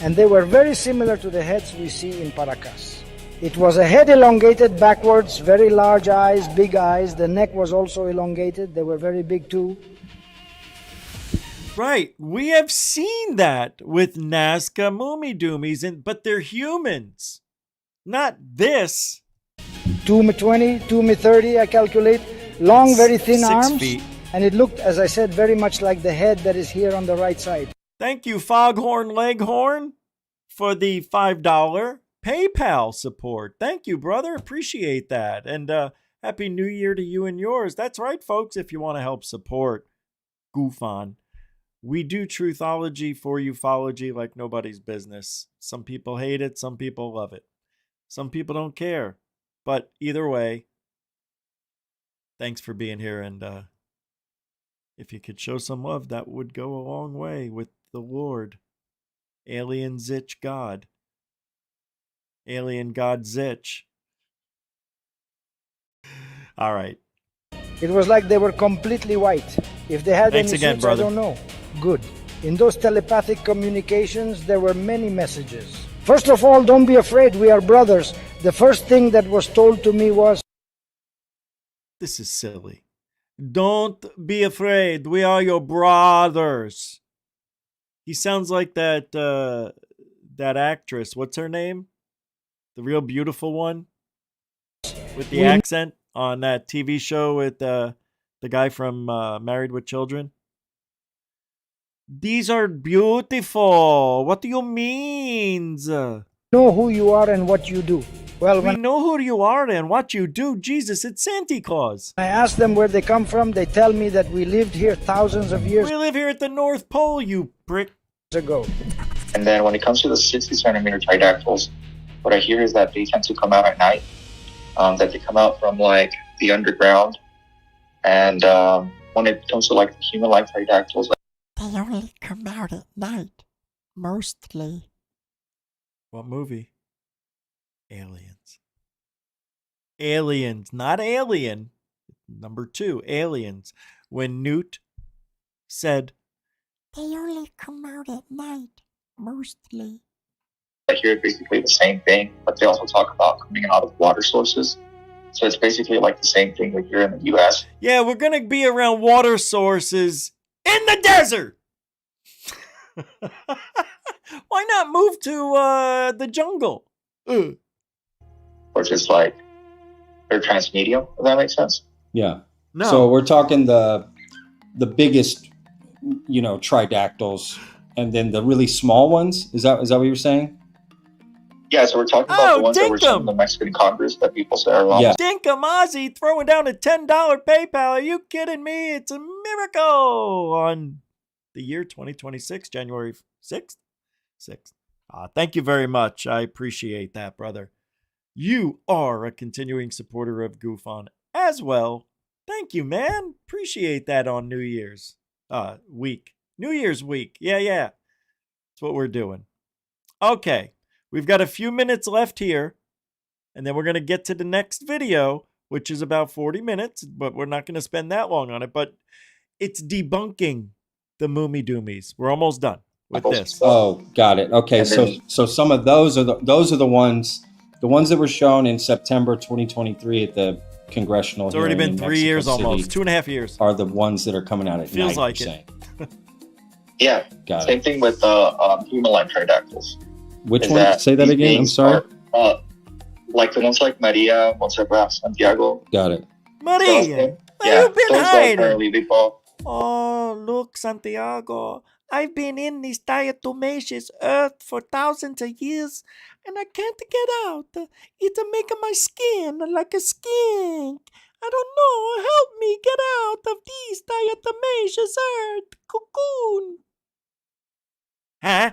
And they were very similar to the heads we see in Paracas. It was a head elongated backwards, very large eyes, big eyes. The neck was also elongated. They were very big too. Right. We have seen that with Nazca Mummy Doomies, but they're humans. Not this. 2m20, 2m30, I calculate. Long, very thin 6 arms. feet. And it looked, as I said, very much like the head that is here on the right side. Thank you, Foghorn Leghorn, for the $5 PayPal support. Thank you, brother. Appreciate that. And Happy New Year to you and yours. That's right, folks, if you want to help support GoofOn. We do truthology for ufology like nobody's business. Some people hate it. Some people love it. Some people don't care. But either way, thanks for being here. And if you could show some love, that would go a long way with the Lord. Alien Zitch God. Alien God Zitch. All right. It was like they were completely white. If they had Thanks any again, suits, brother. I don't know. Good. In those telepathic communications, there were many messages. First of all, don't be afraid. We are brothers. The first thing that was told to me was, This is silly. Don't be afraid. We are your brothers. He sounds like that that actress. What's her name? The real beautiful one with the accent on that TV show with the guy from Married with Children. These are beautiful. What do you mean? know who you are and what you do. Well, We when know who you are and what you do. Jesus, it's Santa Claus. I ask them where they come from, they tell me that we lived here thousands of years We live here at the North Pole, you prick. ago. And then when it comes to the 60 centimeter pterodactyls, what I hear is that they tend to come out at night, that they come out from like the underground. And when it comes to like the human-like pterodactyls, They only come out at night, mostly. What movie? Aliens. Aliens, not Alien. Number 2, Aliens. When Newt said, They only come out at night, mostly. I hear basically the same thing, but they also talk about coming out of water sources. So it's basically like the same thing we hear in the U.S. yeah, we're going to be around water sources in the desert. Why not move to the jungle? Ugh. Or just like they're transmedium, if that makes sense. Yeah. No. So we're talking the biggest, tridactyls, and then the really small ones. Is that what you're saying? Yeah, so we're talking about the ones that were Dinkum. shown in the Mexican Congress that people say are wrong. Yeah. Dinkum Ozzy throwing down a $10 PayPal. Are you kidding me? It's a miracle on the year 2026, January 6th. 6th. Thank you very much. I appreciate that, brother. You are a continuing supporter of GoofOn as well. Thank you, man. Appreciate that on New Year's week. New Year's week. Yeah. That's what we're doing. Okay. We've got a few minutes left here, and then we're going to get to the next video, which is about 40 minutes, but we're not going to spend that long on it. But it's debunking the Mummy Doomies. We're almost done with this. Oh, got it. Okay, so some of those are the ones that were shown in September 2023 at the congressional. It's already hearing been in 3 years Mexico almost, City 2.5 years. Are the ones that are coming out at Feels night, like you're it. saying. Yeah. Got Same thing with human-like pterodactyls. Which Is one? Say that these again. I'm beings sorry. are, like the ones like Maria, Montserrat, Santiago. Got it. Maria, Yeah, where you been those hiding? apparently they fall. Oh, look, Santiago. I've been in this diatomaceous earth for thousands of years, and I can't get out. It's making my skin like a skink. I don't know. Help me get out of this diatomaceous earth cocoon. Huh?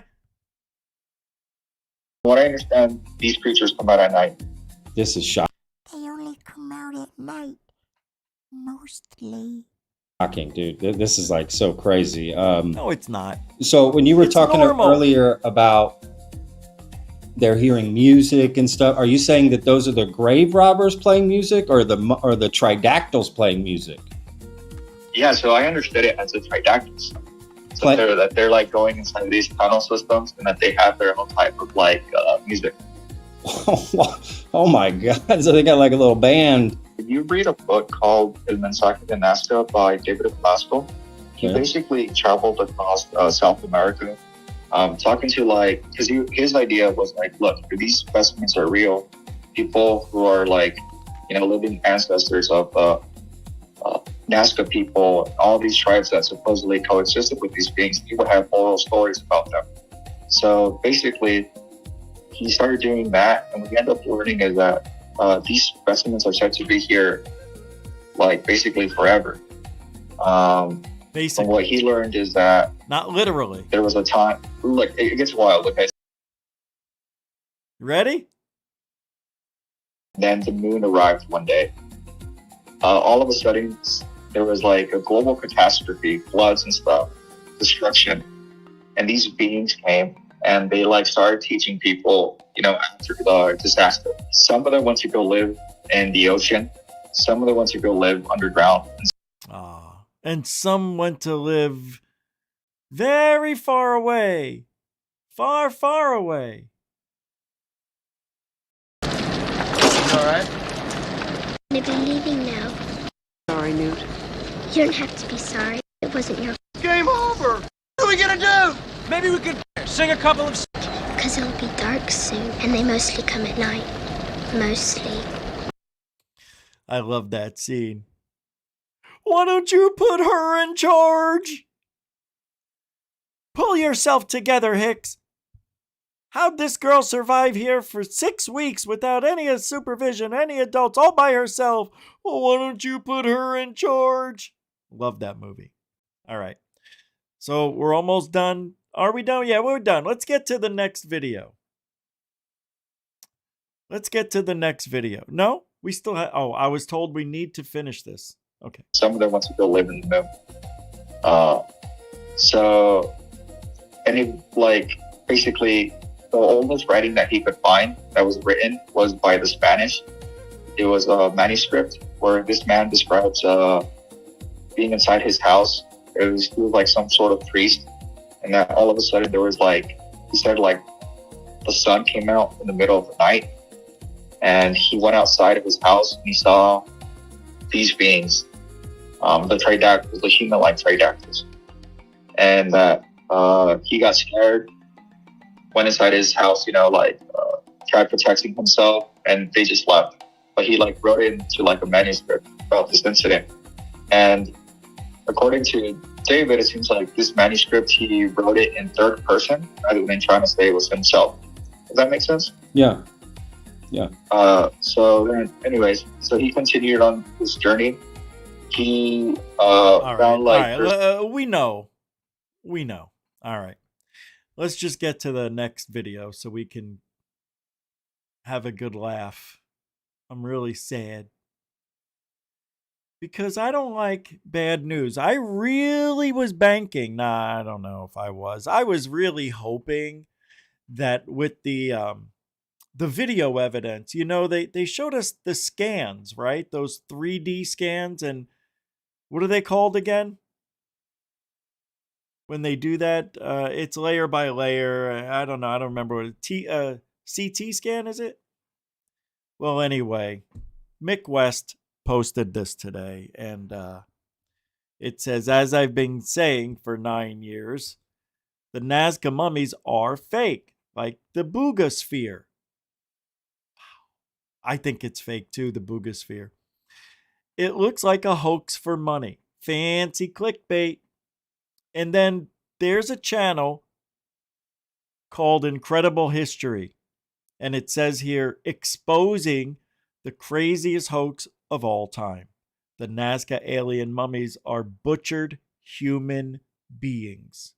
what I understand, these creatures come out at night. This is shocking. They only come out at night. Mostly. Dude. This is like so crazy. No, it's not. So when you were talking normal. earlier about they're hearing music and stuff, are you saying that those are the grave robbers playing music, or the tridactyls playing music? Yeah, so I understood it as the tridactyls. So that they're like going inside these tunnel systems, and that they have their own type of like music. Oh my God! So they got like a little band. If you read a book called El Mensaje de Nazca by David Blasco, he basically traveled across South America, talking to like, because his idea was like, look, if these specimens are real, people who are like, living ancestors of Nazca people, all these tribes that supposedly coexisted with these beings, he would have oral stories about them. So basically, he started doing that, and what we end up learning is that these specimens are said to be here, like basically forever. From what he learned is that not literally. There was a time. Look, it gets wild. Okay. Ready? Then the moon arrived one day. All of a sudden, there was like a global catastrophe, floods and stuff, destruction, and these beings came. And they like started teaching people, after the disaster. Some of them went to go live in the ocean. Some of them went to go live underground. And some went to live very far away. Far, far away. You all right? I'm gonna be leaving now. Sorry, Newt. You don't have to be sorry. It wasn't your Game over! What are we gonna do? Maybe we could sing a couple of... Because it'll be dark soon, and they mostly come at night. Mostly. I love that scene. Why don't you put her in charge? Pull yourself together, Hicks. How'd this girl survive here for 6 weeks without any supervision, any adults, all by herself? Well, why don't you put her in charge? Love that movie. All right. So we're almost done. Are we done? Yeah, we're done. Let's get to the next video. Let's get to the next video. No? We still have... Oh, I was told we need to finish this. Okay. Some of them want to go live in the moon. And it, like, basically, the oldest writing that he could find that was written was by the Spanish. It was a manuscript where this man describes being inside his house. He was like some sort of priest. And then all of a sudden there was like, he said like the sun came out in the middle of the night, and he went outside of his house and he saw these beings, the tridactyls, the human-like tridactyls. And that he got scared, went inside his house, tried protecting himself, and they just left. But he like wrote it into like a manuscript about this incident. And according to David, it seems like this manuscript, he wrote it in third person rather than trying to say it was himself. Does that make sense? Yeah. So then, anyways, so he continued on this journey. He found we know. All right. Let's just get to the next video so we can have a good laugh. I'm really sad. Because I don't like bad news. I really was banking. Nah, I don't know if I was. I was really hoping that with the video evidence, they showed us the scans, right? Those 3D scans, and what are they called again? When they do that, it's layer by layer. I don't know. I don't remember what CT scan is it? Well, anyway, Mick West posted this today, and it says, as I've been saying for 9 years, the Nazca mummies are fake, like the Boogosphere. I think it's fake too, the Boogosphere. It looks like a hoax for money. Fancy clickbait. And then there's a channel called Incredible History, and it says here, exposing the craziest hoax of all time. The Nazca alien mummies are butchered human beings.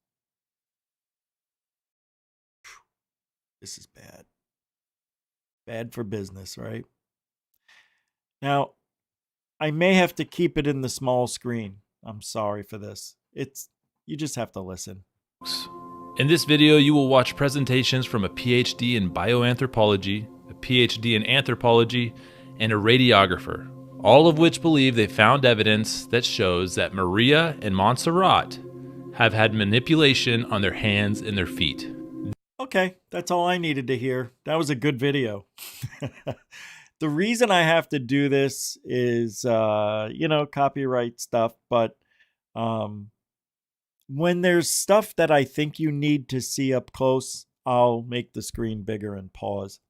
This is bad. Bad for business, right? Now, I may have to keep it in the small screen. I'm sorry for this. You just have to listen. In this video, you will watch presentations from a PhD in bioanthropology, a PhD in anthropology, and a radiographer, all of which believe they found evidence that shows that Maria and Montserrat have had manipulation on their hands and their feet. Okay, that's all I needed to hear. That was a good video. The reason I have to do this is, copyright stuff, but when there's stuff that I think you need to see up close, I'll make the screen bigger and pause.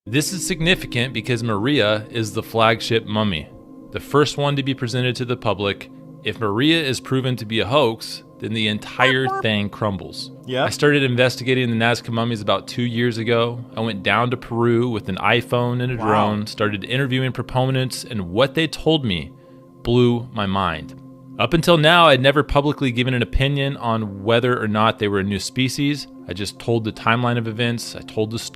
This is significant because Maria is the flagship mummy, the first one to be presented to the public. If Maria is proven to be a hoax, then the entire thing crumbles. Yeah. I started investigating the Nazca mummies about 2 years ago. I went down to Peru with an iPhone and a drone, started interviewing proponents, and what they told me blew my mind. Up until now, I'd never publicly given an opinion on whether or not they were a new species. I just told the timeline of events. I told the story.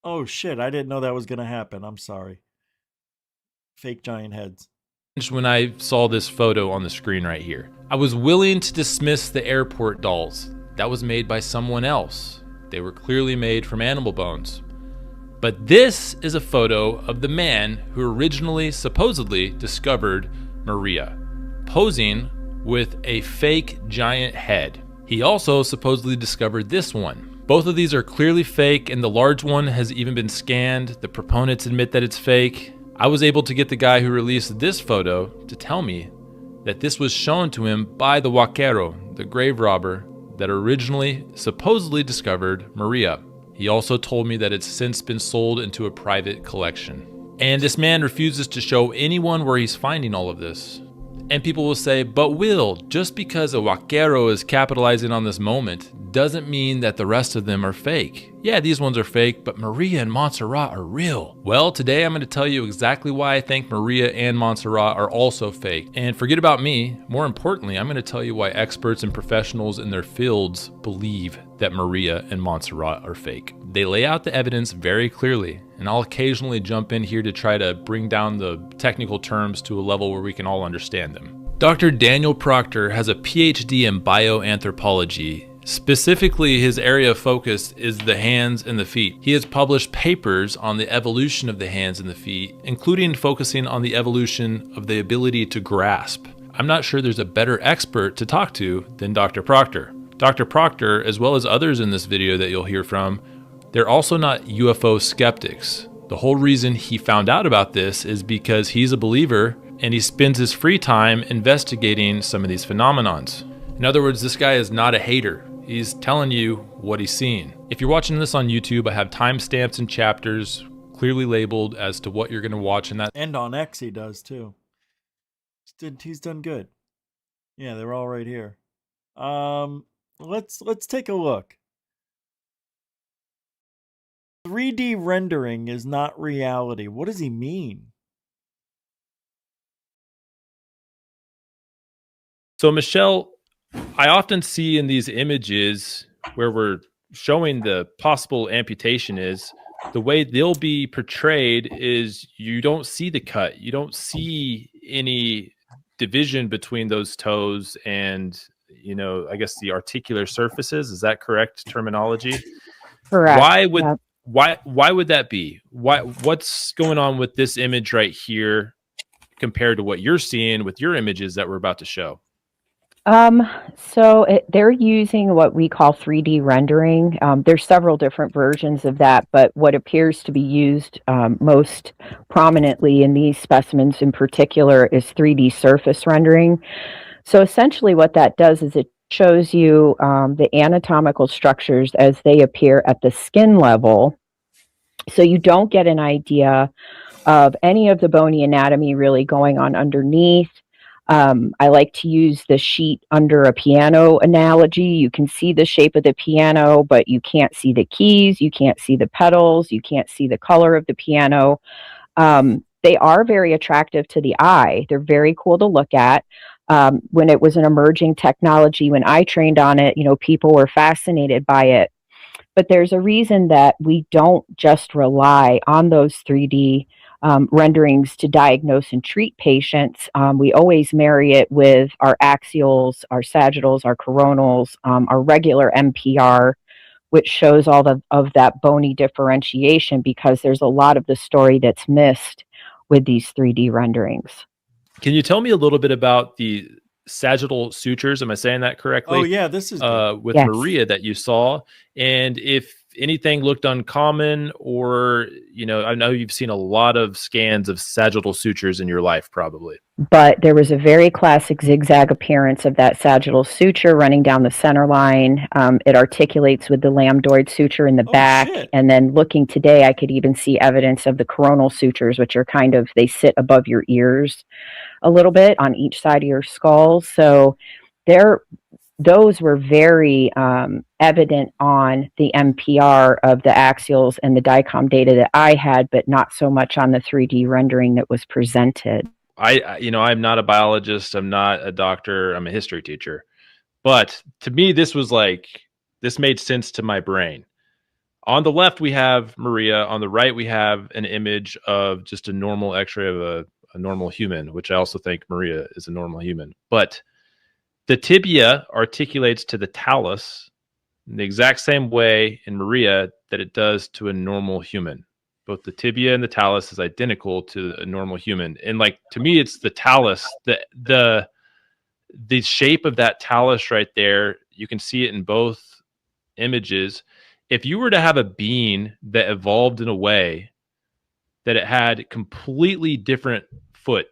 Oh shit, I didn't know that was going to happen. I'm sorry. Fake giant heads. When I saw this photo on the screen right here, I was willing to dismiss the airport dolls. That was made by someone else. They were clearly made from animal bones. But this is a photo of the man who originally supposedly discovered Maria, posing with a fake giant head. He also supposedly discovered this one. Both of these are clearly fake, and the large one has even been scanned. The proponents admit that it's fake. I was able to get the guy who released this photo to tell me that this was shown to him by the Huaquero, the grave robber that originally supposedly discovered Maria. He also told me that it's since been sold into a private collection. And this man refuses to show anyone where he's finding all of this. And people will say, but Will, just because a Huaquero is capitalizing on this moment doesn't mean that the rest of them are fake. Yeah, these ones are fake, but Maria and Montserrat are real. Well, today I'm going to tell you exactly why I think Maria and Montserrat are also fake. And forget about me. More importantly, I'm going to tell you why experts and professionals in their fields believe that Maria and Montserrat are fake. They lay out the evidence very clearly, and I'll occasionally jump in here to try to bring down the technical terms to a level where we can all understand them. Dr. Daniel Proctor has a PhD in bioanthropology. Specifically, his area of focus is the hands and the feet. He has published papers on the evolution of the hands and the feet, including focusing on the evolution of the ability to grasp. I'm not sure there's a better expert to talk to than Dr. Proctor. Dr. Proctor, as well as others in this video that you'll hear from, they're also not UFO skeptics. The whole reason he found out about this is because he's a believer and he spends his free time investigating some of these phenomenons. In other words, this guy is not a hater. He's telling you what he's seeing. If you're watching this on YouTube, I have timestamps and chapters clearly labeled as to what you're going to watch in that. And on X he does too. He's done good. Yeah, they're all right here. Let's take a look. 3D rendering is not reality. What does he mean? So Michelle, I often see in these images where we're showing the possible amputation is the way they'll be portrayed is you don't see the cut. You don't see any division between those toes and, I guess the articular surfaces. Is that correct terminology? Correct. Why would that be? What's going on with this image right here compared to what you're seeing with your images that we're about to show? They're using what we call 3D rendering. There's several different versions of that, but what appears to be used most prominently in these specimens in particular is 3D surface rendering. So essentially what that does is it shows you the anatomical structures as they appear at the skin level. So you don't get an idea of any of the bony anatomy really going on underneath. I like to use the sheet under a piano analogy. You can see the shape of the piano, but you can't see the keys. You can't see the pedals. You can't see the color of the piano. They are very attractive to the eye. They're very cool to look at. When it was an emerging technology, when I trained on it, people were fascinated by it. but there's a reason that we don't just rely on those 3D renderings to diagnose and treat patients. We always marry it with our axials, our sagittals, our coronals, our regular MPR, which shows all of that bony differentiation, because there's a lot of the story that's missed with these 3D renderings. Can you tell me a little bit about the sagittal sutures? Am I saying that correctly? Oh yeah, this is with Yes. Maria that you saw, and if anything looked uncommon, or I know you've seen a lot of scans of sagittal sutures in your life, probably. But there was a very classic zigzag appearance of that sagittal suture running down the center line. It articulates with the lambdoid suture in the back. shit. And then looking today, I could even see evidence of the coronal sutures, which are they sit above your ears a little bit on each side of your skull. So those were very evident on the MPR of the axials and the DICOM data that I had, but not so much on the 3D rendering that was presented. I'm not a biologist. I'm not a doctor. I'm a history teacher. But to me, this made sense to my brain. On the left, we have Maria. On the right, we have an image of just a normal x-ray of a normal human, which I also think Maria is a normal human. But the tibia articulates to the talus in the exact same way in Maria that it does to a normal human. Both the tibia and the talus is identical to a normal human. And to me, it's the talus, the shape of that talus right there. You can see it in both images. If you were to have a being that evolved in a way that it had completely different foot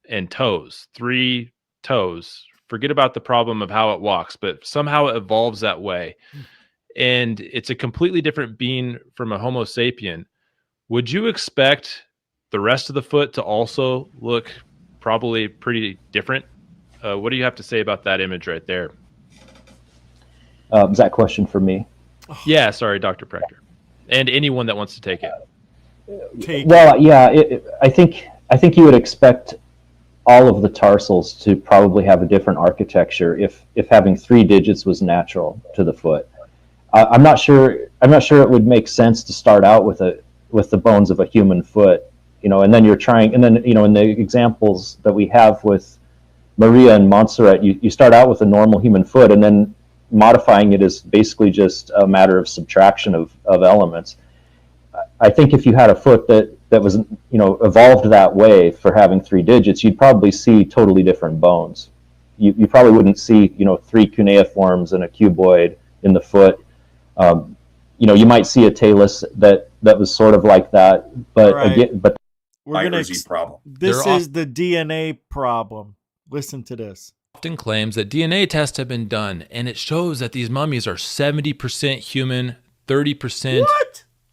and toes, 3 toes, forget about the problem of how it walks, but somehow it evolves that way, and it's a completely different being from a Homo sapien, would you expect the rest of the foot to also look probably pretty different? What do you have to say about that image right there? Is that question for me? Yeah, sorry, Dr. Prechter, and anyone that wants to take it. Well, yeah, I think you would expect all of the tarsals to probably have a different architecture if having 3 digits was natural to the foot. I'm not sure it would make sense to start out with the bones of a human foot, and then you're trying, and then in the examples that we have with Maria and Montserrat, you start out with a normal human foot, and then modifying it is basically just a matter of subtraction of elements. I think if you had a foot that was evolved that way for having 3 digits, you'd probably see totally different bones. You probably wouldn't see 3 cuneiforms and a cuboid in the foot. You might see a talus that was sort of like that, but Right. again, but We're gonna problem. This is the DNA problem. Listen to this. Often claims that DNA tests have been done, and it shows that these mummies are 70% human, 30%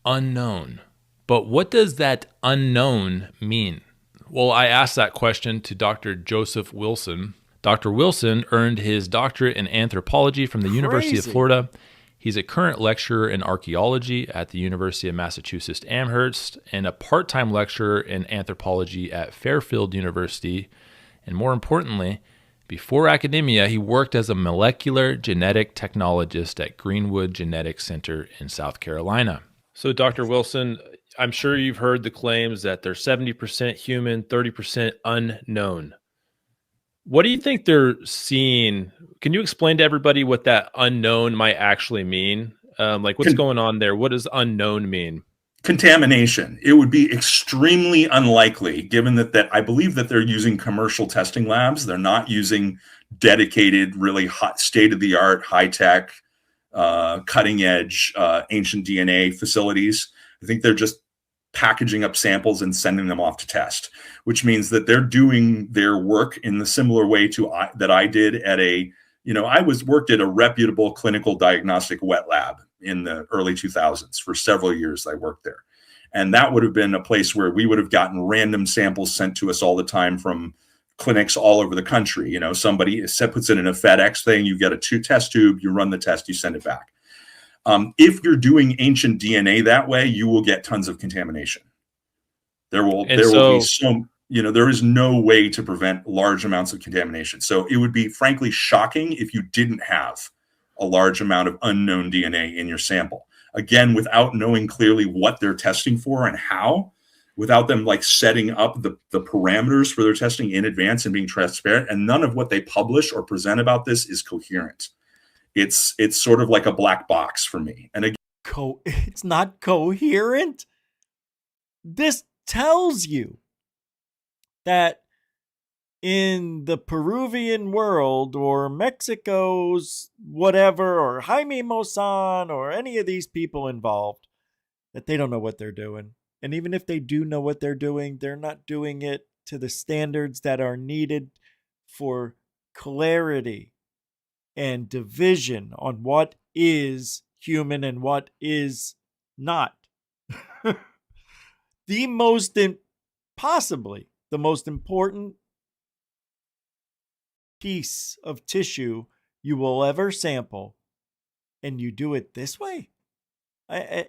unknown. But what does that unknown mean? Well, I asked that question to Dr. Joseph Wilson. Dr. Wilson earned his doctorate in anthropology from the University of Florida. He's a current lecturer in archaeology at the University of Massachusetts Amherst and a part-time lecturer in anthropology at Fairfield University. And more importantly, before academia, he worked as a molecular genetic technologist at Greenwood Genetics Center in South Carolina. So, Dr. Wilson, I'm sure you've heard the claims that they're 70% human, 30% unknown. What do you think they're seeing? Can you explain to everybody what that unknown might actually mean? What's going on there? What does unknown mean? Contamination. It would be extremely unlikely, given that I believe that they're using commercial testing labs. They're not using dedicated, really hot, state-of-the-art, high-tech, cutting-edge, ancient DNA facilities. I think they're just packaging up samples and sending them off to test, which means that they're doing their work in the similar way that I did at I worked at a reputable clinical diagnostic wet lab in the early 2000s. For several years I worked there. And that would have been a place where we would have gotten random samples sent to us all the time from clinics all over the country. Somebody puts it in a FedEx thing, you get a test tube, you run the test, you send it back. If you're doing ancient DNA that way, you will get tons of contamination. There will be some, there is no way to prevent large amounts of contamination. So it would be frankly shocking if you didn't have a large amount of unknown DNA in your sample. again, without knowing clearly what they're testing for and how, without them like setting up the parameters for their testing in advance and being transparent. And none of what they publish or present about this is coherent. It's sort of like a black box for me. And again, it's not coherent. This tells you that in the Peruvian world or Mexico's whatever, or Jaime Maussan or any of these people involved, that they don't know what they're doing. And even if they do know what they're doing, they're not doing it to the standards that are needed for clarity and division on what is human and what is not. Possibly the most important piece of tissue you will ever sample, and you do it this way, and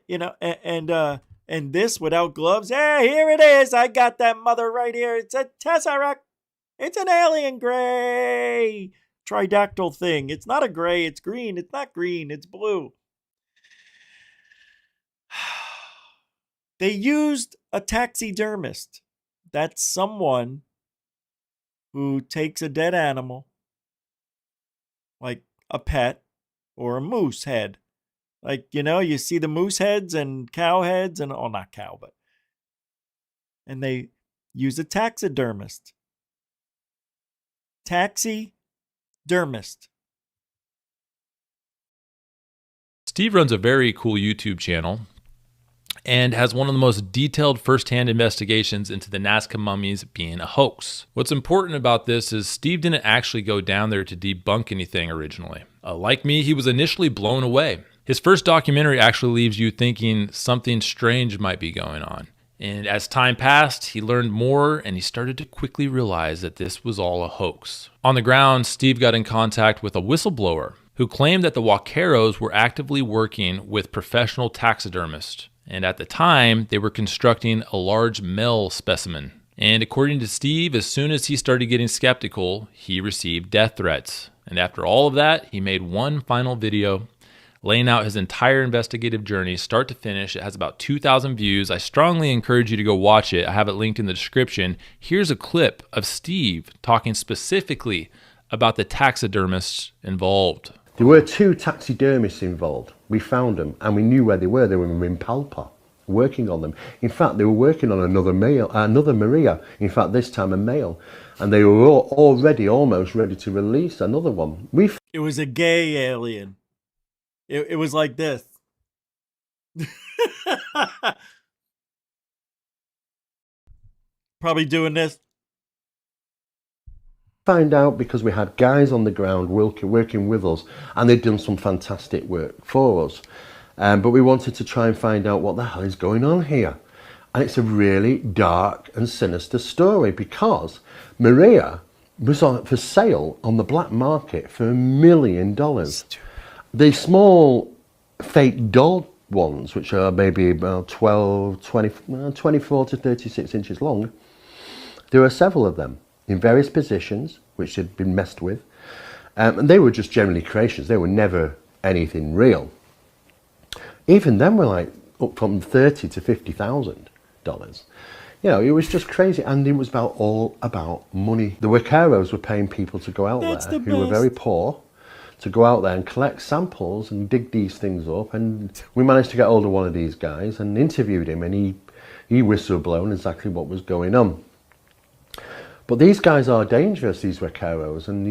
this without gloves. Hey, here it is. I got that mother right here. It's a tesseract. It's an alien gray tridactyl thing. It's not a gray. It's green. It's not green. It's blue. They used a taxidermist. That's someone who takes a dead animal, like a pet or a moose head. Like, you see the moose heads and cow heads and, not cow, but. And they use a taxidermist. Taxidermist. Steve runs a very cool YouTube channel and has one of the most detailed first-hand investigations into the Nazca mummies being a hoax. What's important about this is Steve didn't actually go down there to debunk anything originally. Like me, he was initially blown away. His first documentary actually leaves you thinking something strange might be going on. And as time passed, he learned more and he started to quickly realize that this was all a hoax. On the ground, Steve got in contact with a whistleblower who claimed that the Vaqueros were actively working with professional taxidermists. And at the time, they were constructing a large male specimen. And according to Steve, as soon as he started getting skeptical, he received death threats. And after all of that, he made one final video laying out his entire investigative journey, start to finish. It has about 2,000 views. I strongly encourage you to go watch it. I have it linked in the description. Here's a clip of Steve talking specifically about the taxidermists involved. There were 2 taxidermists involved. We found them and we knew where they were. They were in Palpa, working on them. In fact, they were working on another Maria. In fact, this time a male. And they were already almost ready to release another one. It was a gay alien. It was like this. Probably doing this. Find out because we had guys on the ground working with us, and they'd done some fantastic work for us. But we wanted to try and find out what the hell is going on here. And it's a really dark and sinister story because Maria was for sale on the black market for $1 million. The small fake doll ones, which are maybe about 24 to 36 inches long, there are several of them in various positions, which had been messed with. And they were just generally creations. They were never anything real. Even then were like up from $30,000 to $50,000. It was just crazy. And it was all about money. The Vaqueros were paying people to go out there who were very poor, to go out there and collect samples and dig these things up. And we managed to get hold of one of these guys and interviewed him, and he whistleblown exactly what was going on. But these guys are dangerous, these Vaqueros, and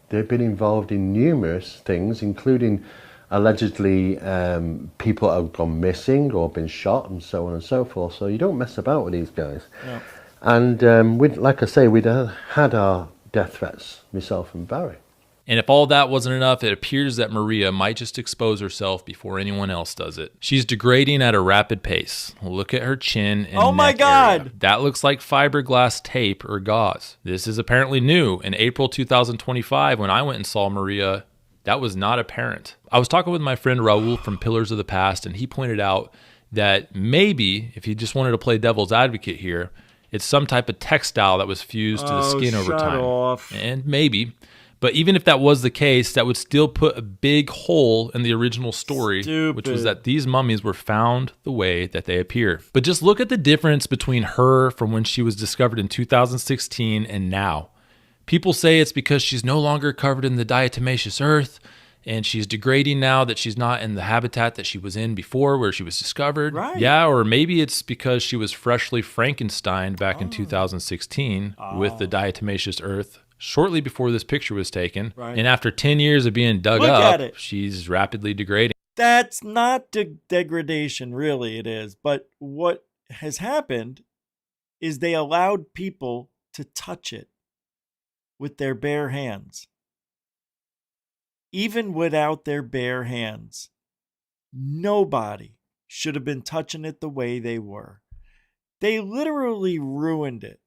they've been involved in numerous things, including allegedly people have gone missing or been shot and so on and so forth. So you don't mess about with these guys. No. And like I say, we'd had our death threats, myself and Barry. And if all that wasn't enough, it appears that Maria might just expose herself before anyone else does it. She's degrading at a rapid pace. Look at her chin and oh my neck God! area. That looks like fiberglass tape or gauze. This is apparently new. In April 2025, when I went and saw Maria, that was not apparent. I was talking with my friend Raul from Pillars of the Past, and he pointed out that maybe, if he just wanted to play devil's advocate here, it's some type of textile that was fused to the skin over time. Off. And maybe. But even if that was the case, that would still put a big hole in the original story, which was that these mummies were found the way that they appear. But just look at the difference between her from when she was discovered in 2016 and now. People say it's because she's no longer covered in the diatomaceous earth, and she's degrading now that she's not in the habitat that she was in before where she was discovered. Right. Yeah, or maybe it's because she was freshly Frankensteined back in 2016 with the diatomaceous earth shortly before this picture was taken. Right. And after 10 years of being dug Look up, at it. she's rapidly degrading. That's not degradation, really, it is. But what has happened is they allowed people to touch it with their bare hands. Even without their bare hands, nobody should have been touching it the way they were. They literally ruined it.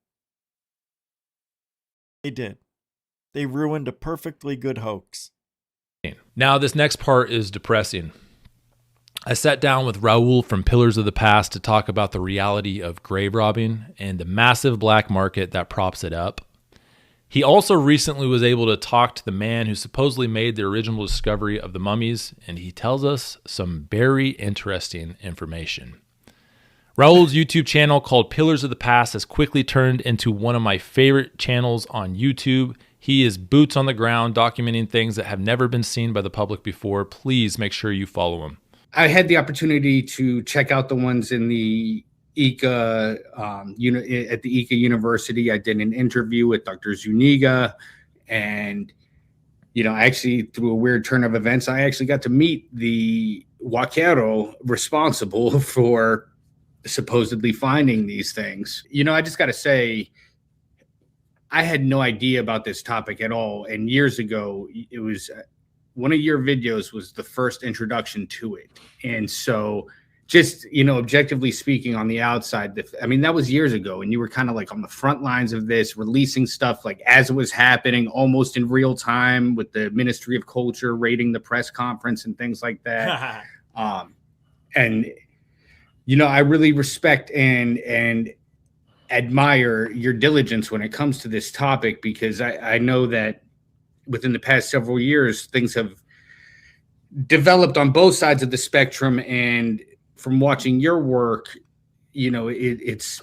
They did. They ruined a perfectly good hoax. Now, this next part is depressing. I sat down with Raul from Pillars of the Past to talk about the reality of grave robbing and the massive black market that props it up. He also recently was able to talk to the man who supposedly made the original discovery of the mummies, and he tells us some very interesting information. Raul's YouTube channel called Pillars of the Past has quickly turned into one of my favorite channels on YouTube. He is boots on the ground, documenting things that have never been seen by the public before. Please make sure you follow him. I had the opportunity to check out the ones in the ICA, at the ICA University. I did an interview with Dr. Zuniga, and I actually, through a weird turn of events, I actually got to meet the Vaquero responsible for supposedly finding these things. I just got to say, I had no idea about this topic at all. And years ago, it was one of your videos was the first introduction to it. And so just, objectively speaking on the outside, that was years ago. And you were kind of like on the front lines of this, releasing stuff like as it was happening, almost in real time, with the Ministry of Culture rating the press conference and things like that. And, I really respect and admire your diligence when it comes to this topic, because I know that within the past several years, things have developed on both sides of the spectrum. And from watching your work, it's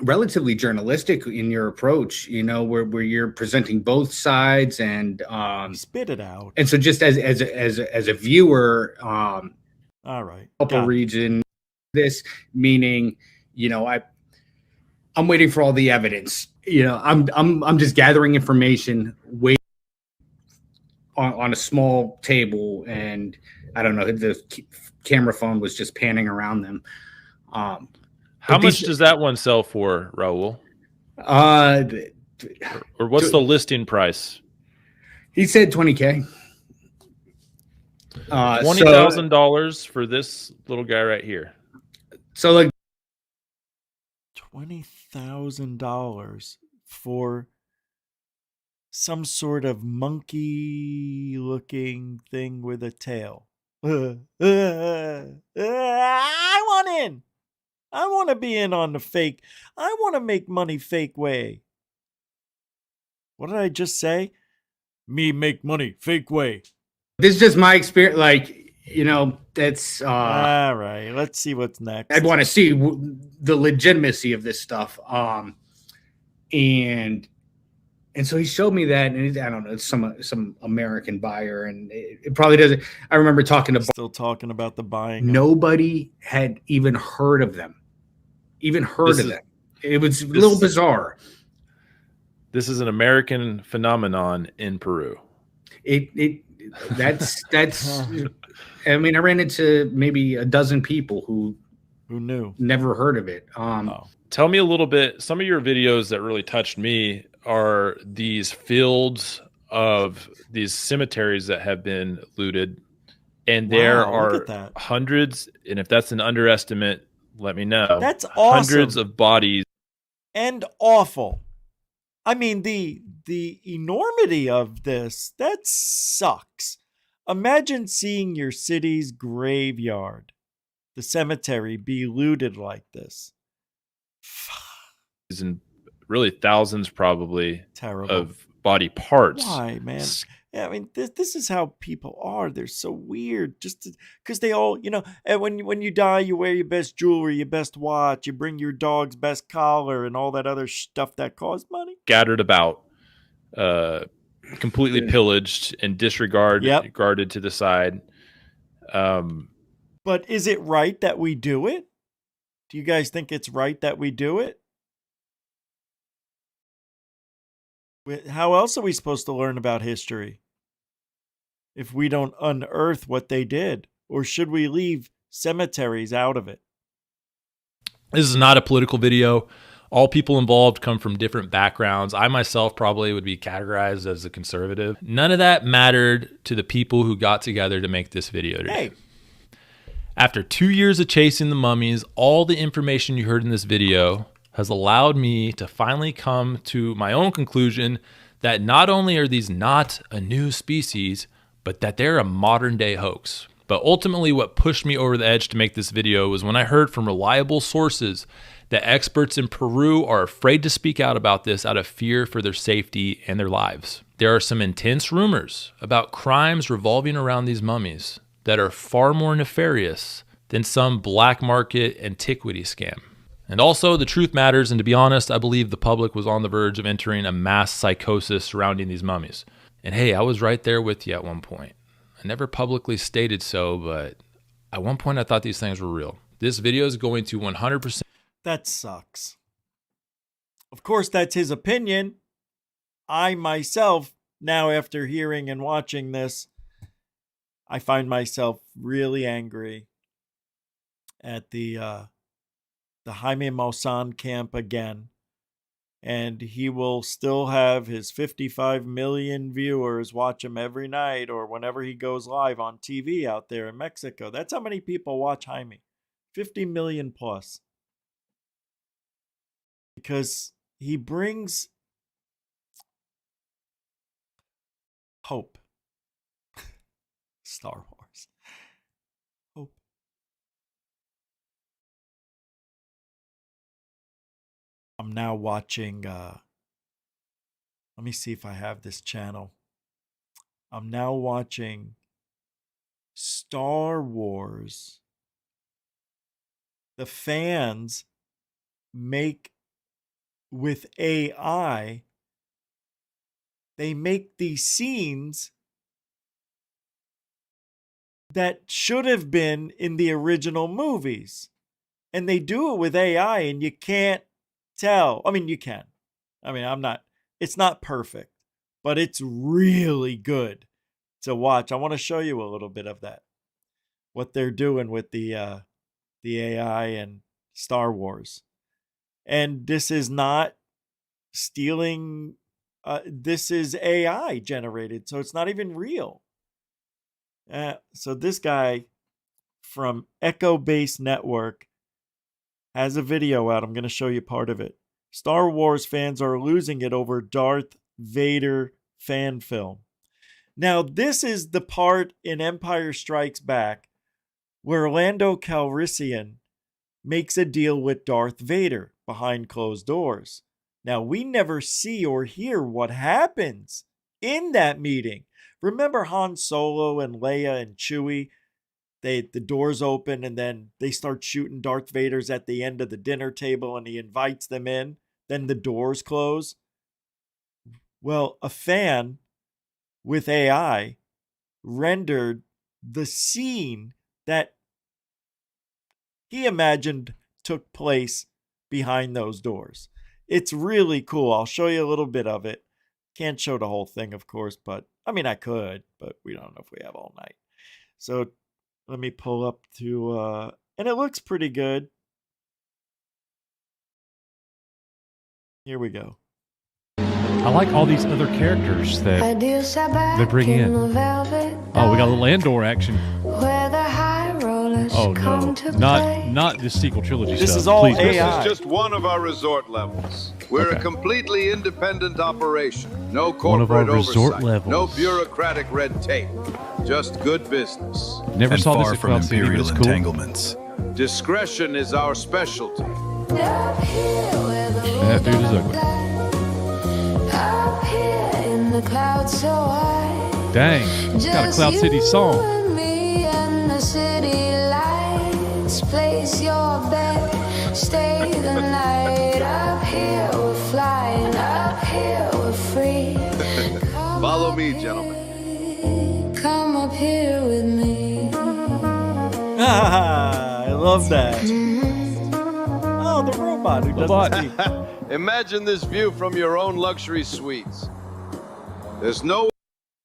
relatively journalistic in your approach, where you're presenting both sides and spit it out. And so just as a viewer, all right, upper region, this meaning, I'm waiting for all the evidence. I'm just gathering information, waiting on a small table, and I don't know, the camera phone was just panning around them. How much does that one sell for, Raul? Or what's the listing price? He said $20K. $20,000 for this little guy right here. So like $20,000 for some sort of monkey-looking thing with a tail. I want in. I want to be in on the fake. I want to make money fake way. What did I just say? Me make money fake way. This is just my experience. Like, that's all right. Let's see what's next. I'd want to see the legitimacy of this stuff. And so he showed me that, and I don't know, it's some American buyer, and it probably doesn't. I remember still talking about the buying. Nobody had even heard of them. It was a little bizarre. This is an American phenomenon in Peru. That's I mean, I ran into maybe a dozen people who knew, never heard of it. Tell me a little bit. Some of your videos that really touched me are these fields of these cemeteries that have been looted, and there are hundreds. And if that's an underestimate, let me know. That's awesome. Hundreds of bodies. And awful. I mean, the enormity of this, that sucks. Imagine seeing your city's graveyard, the cemetery, be looted like this. And really thousands probably terrible. Of body parts. Why, man? Yeah, I mean, this is how people are. They're so weird. Just because they all, and when you die, you wear your best jewelry, your best watch, you bring your dog's best collar, and all that other stuff that costs money. Scattered about, completely pillaged and disregarded to the side. But is it right that we do it? Do you guys think it's right that we do it? How else are we supposed to learn about history if we don't unearth what they did? Or should we leave cemeteries out of it? This is not a political video. All people involved come from different backgrounds. I myself probably would be categorized as a conservative. None of that mattered to the people who got together to make this video today. Hey. After 2 years of chasing the mummies, all the information you heard in this video has allowed me to finally come to my own conclusion that not only are these not a new species, but that they're a modern day hoax. But ultimately what pushed me over the edge to make this video was when I heard from reliable sources that experts in Peru are afraid to speak out about this out of fear for their safety and their lives. There are some intense rumors about crimes revolving around these mummies that are far more nefarious than some black market antiquity scam. And also, the truth matters, and to be honest, I believe the public was on the verge of entering a mass psychosis surrounding these mummies. And hey, I was right there with you at one point. I never publicly stated so, but at one point I thought these things were real. This video is going to 100%... That sucks. Of course, that's his opinion. I myself, now after hearing and watching this, I find myself really angry at the Jaime Maussan camp again. And he will still have his 55 million viewers watch him every night or whenever he goes live on TV out there in Mexico. That's how many people watch Jaime. 50 million plus. Because he brings hope. Star Wars. Hope. I'm now watching, let me see if I have this channel. I'm now watching Star Wars. The fans make, with AI, they make these scenes that should have been in the original movies. And they do it with AI, and you can't tell. I mean, you can. I mean, it's not perfect, but it's really good to watch. I want to show you a little bit of that. What they're doing with the AI and Star Wars. And this is not stealing, this is AI generated, so it's not even real. So this guy from Echo Base Network has a video out. I'm going to show you part of it. Star Wars fans are losing it over Darth Vader fan film. Now, this is the part in Empire Strikes Back where Lando Calrissian makes a deal with Darth Vader behind closed doors. Now, we never see or hear what happens in that meeting. Remember Han Solo and Leia and Chewie? The doors open and then they start shooting Darth Vader's at the end of the dinner table and he invites them in. Then the doors close. Well, a fan with AI rendered the scene that he imagined took place behind those doors. It's really cool. I'll show you a little bit of it. Can't show the whole thing, of course, but I mean, I could, but we don't know if we have all night. So let me pull up to, and it looks pretty good. Here we go. I like all these other characters that they bring in. Oh, we got a little Andor action. Oh no, not this sequel trilogy this stuff. Is all Please, AI. This is just one of our resort levels. We're a completely independent operation. No One of our corporate resort oversight. levels. No bureaucratic red tape. Just good business. Never And saw far this from across the imperial This is cool. entanglements. Discretion is our specialty. That dude is ugly. the clouds so high. Dang, it's got a Cloud City song. And me and the city lights. Place your bet, stay the night. Up here we're flying, up here we're free. Follow me, gentlemen. Come up here with me. I love that. Oh, the robot who doesn't speak. Imagine this view from your own luxury suites. There's no.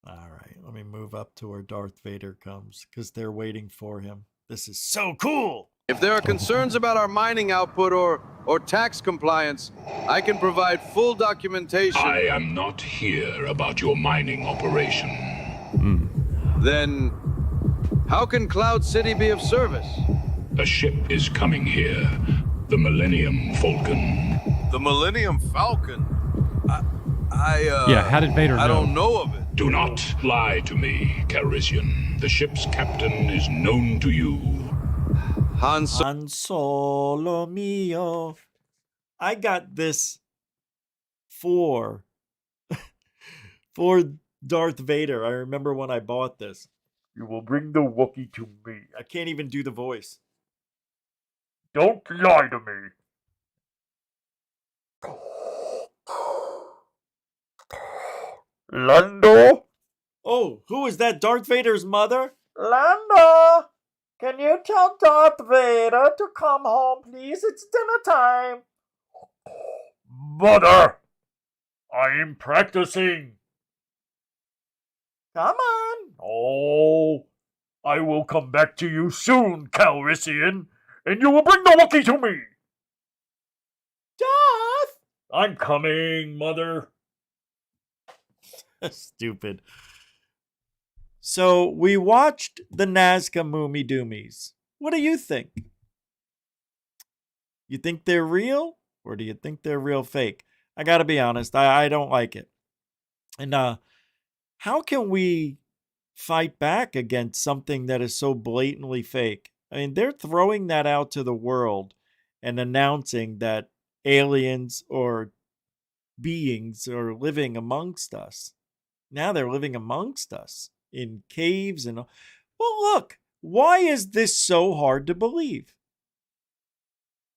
All right, let me move up to where Darth Vader comes because they're waiting for him. This is so cool. If there are concerns about our mining output or tax compliance, I can provide full documentation. I am not here about your mining operation. Then, how can Cloud City be of service? A ship is coming here, the Millennium Falcon. The Millennium Falcon? Yeah, how did Vader know? I don't know of it. Do not lie to me, Calrissian. The ship's captain is known to you. Han Solo mio. I got this for Darth Vader. I remember when I bought this. You will bring the Wookiee to me. I can't even do the voice. Don't lie to me. Lando? Oh, who is that? Darth Vader's mother? Lando! Can you tell Darth Vader to come home, please? It's dinner time. Mother! I'm practicing. Come on. Oh, I will come back to you soon, Calrissian, and you will bring the Wookiee to me. Darth! I'm coming, Mother. Stupid. So we watched the Nazca Mummy Doomies. What do you think? You think they're real, or do you think they're real fake? I gotta be honest, I don't like it. And how can we fight back against something that is so blatantly fake? I mean, they're throwing that out to the world and announcing that aliens or beings are living amongst us. Now they're living amongst us in caves and well, look, why is this so hard to believe?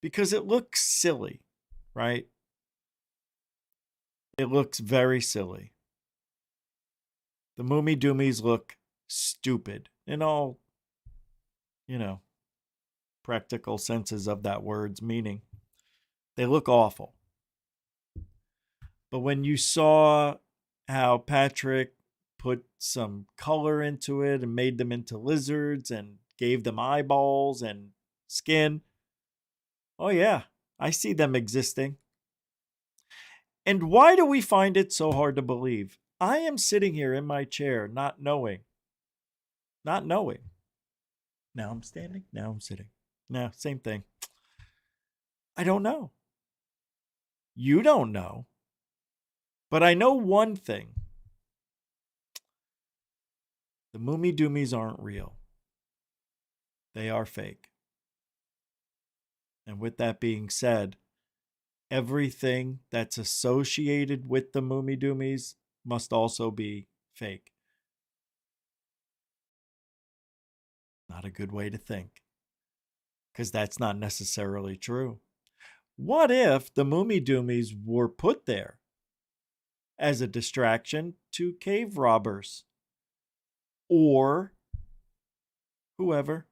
Because it looks silly, right? It looks very silly. The Mummy Doomies look stupid in all, practical senses of that word's meaning. They look awful. But when you saw how Patrick put some color into it and made them into lizards and gave them eyeballs and skin, oh yeah, I see them existing. And why do we find it so hard to believe? I am sitting here in my chair not knowing. Now I'm standing, now I'm sitting. No, same thing. I don't know. You don't know. But I know one thing. The Mummy Doomies aren't real. They are fake. And with that being said, everything that's associated with the Mummy Doomies must also be fake. Not a good way to think, because that's not necessarily true. What if the Mummy Doomies were put there as a distraction to cave robbers or whoever?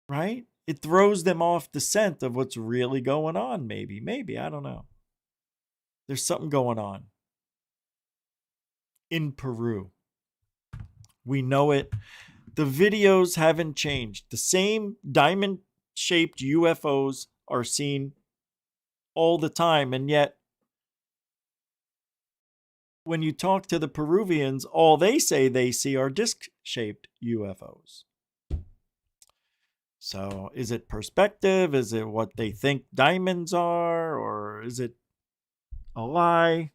Right? It throws them off the scent of what's really going on, maybe, I don't know. There's something going on in Peru. We know it. The videos haven't changed. The same diamond-shaped UFOs are seen all the time, and yet when you talk to the Peruvians, all they say they see are disc-shaped UFOs. So is it perspective? Is it what they think diamonds are? Or is it a lie?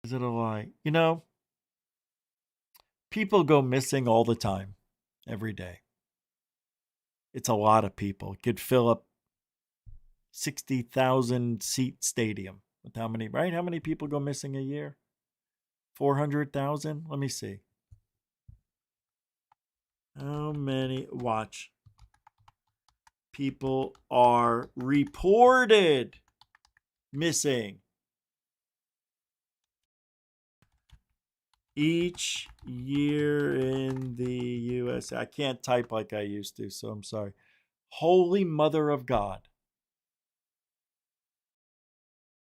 Is it a lie? People go missing all the time, every day. It's a lot of people. It could fill up 60,000 seat stadium. With how many, right? How many people go missing a year? 400,000? Let me see. How many, watch, people are reported missing each year in the US. I can't type like I used to, so I'm sorry. Holy Mother of God.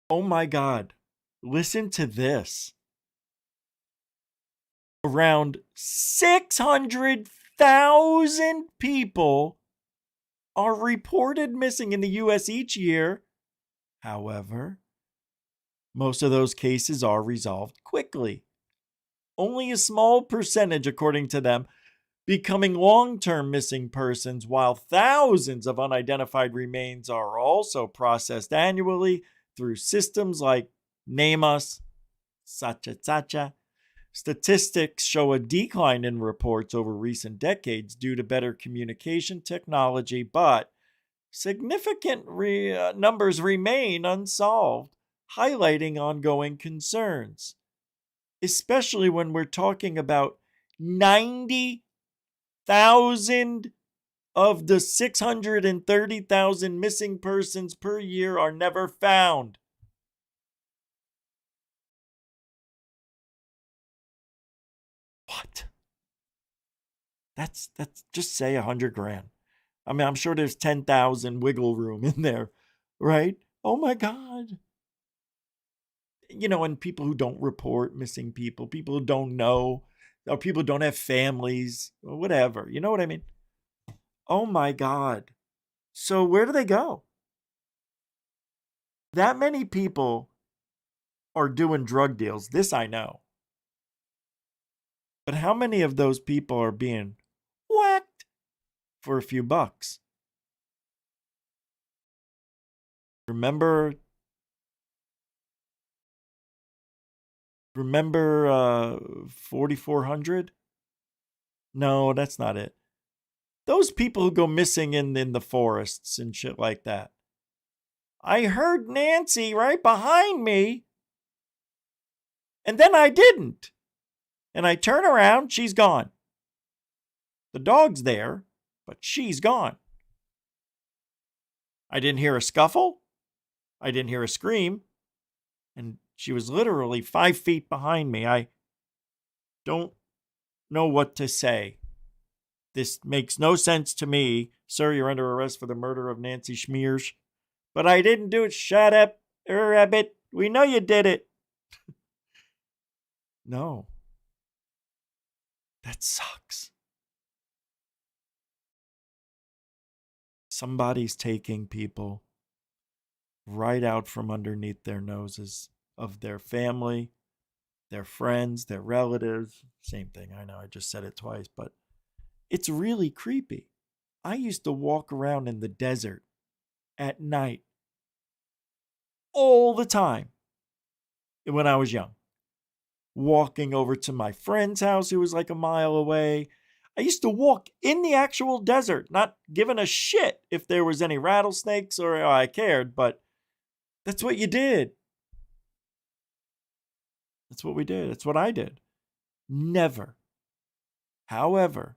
Oh my God. Listen to this. Around 600,000 people are reported missing in the US each year. However, most of those cases are resolved quickly. Only a small percentage, according to them, becoming long-term missing persons, while thousands of unidentified remains are also processed annually through systems like NamUs, Sacha. Statistics show a decline in reports over recent decades due to better communication technology, but significant numbers remain unsolved, highlighting ongoing concerns, especially when we're talking about 90,000 of the 630,000 missing persons per year are never found. What? That's just say 100 grand. I mean, I'm sure there's 10,000 wiggle room in there, right? Oh my God. You know, and people who don't report missing people who don't know, or people who don't have families, or whatever. You know what I mean? Oh my God. So where do they go? That many people are doing drug deals. This I know. But how many of those people are being whacked for a few bucks? Remember 4,400? No, that's not it. Those people who go missing in the forests and shit like that. I heard Nancy right behind me, and then I didn't. And I turn around, she's gone. The dog's there, but she's gone. I didn't hear a scuffle. I didn't hear a scream. And she was literally 5 feet behind me. I don't know what to say. This makes no sense to me. Sir, you're under arrest for the murder of Nancy Schmears. But I didn't do it. Shut up, rabbit. We know you did it. No. That sucks. Somebody's taking people right out from underneath their noses of their family, their friends, their relatives. Same thing. I know I just said it twice, but it's really creepy. I used to walk around in the desert at night all the time when I was young. Walking over to my friend's house who was like a mile away. I used to walk in the actual desert, not giving a shit if there was any rattlesnakes or I cared, but that's what you did. That's what we did. That's what I did. Never. However,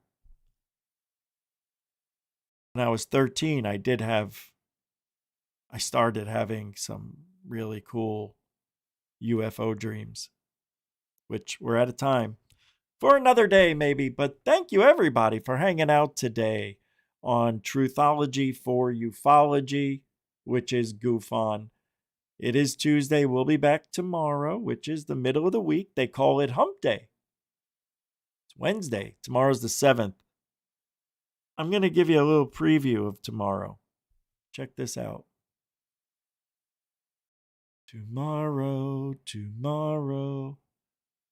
when I was 13, I started having some really cool UFO dreams, which we're out of time for another day maybe. But thank you everybody for hanging out today on Truthology for Ufology, which is Goof On. It is Tuesday. We'll be back tomorrow, which is the middle of the week. They call it Hump Day. It's Wednesday. Tomorrow's the 7th. I'm going to give you a little preview of tomorrow. Check this out. Tomorrow.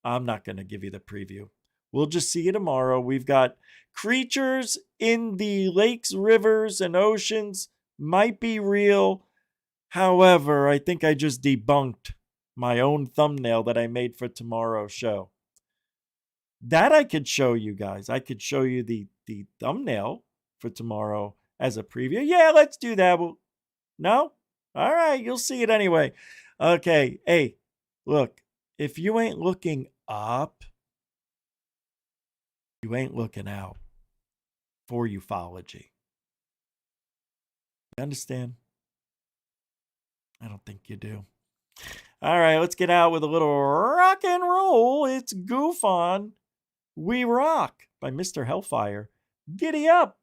I'm not going to give you the preview. We'll just see you tomorrow. We've got creatures in the lakes, rivers, and oceans. Might be real. However, I think I just debunked my own thumbnail that I made for tomorrow's show. That I could show you guys. I could show you the thumbnail for tomorrow as a preview. Yeah, let's do that. No? All right, you'll see it anyway. Okay, hey, look, if you ain't looking up, you ain't looking out for ufology. You understand? I don't think you do. All right, let's get out with a little rock and roll. It's Goof On. We Rock by Mr. Hellfire. Giddy up.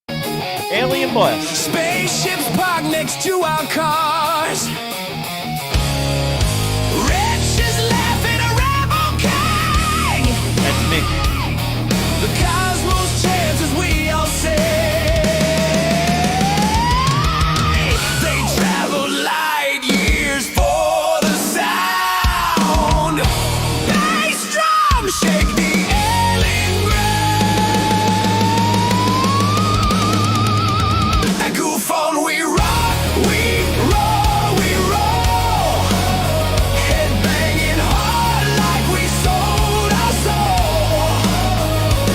Alien Blast. Spaceships parked next to our cars. Wretches laughing around okay. That's me. The cosmos chances we all say. They travel light years for the sound. Bass drum shake the alien ground. At Goof On we rock, we roll, we roll. Headbanging hard like we sold our soul.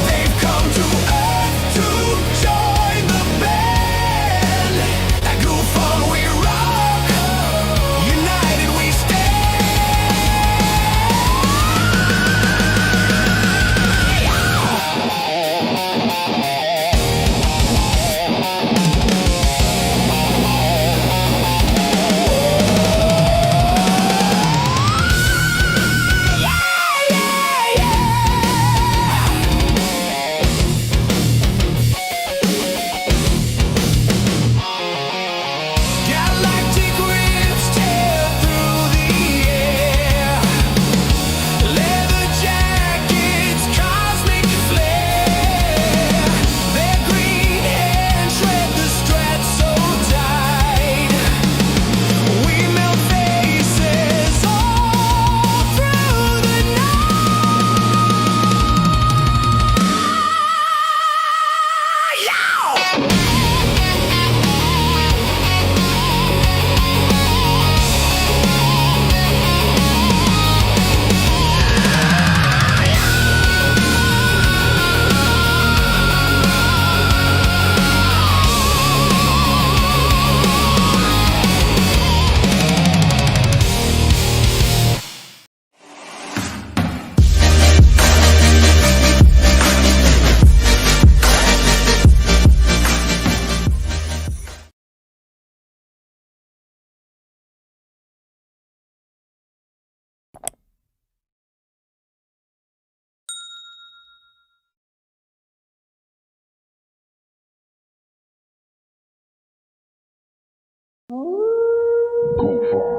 They've come to Earth to join the band. At Goof On we rock, united we Galactic rips tear through the air. Leather jackets, cosmic flare. Their green hands shred the strats so tight. We melt faces all through the Goof On.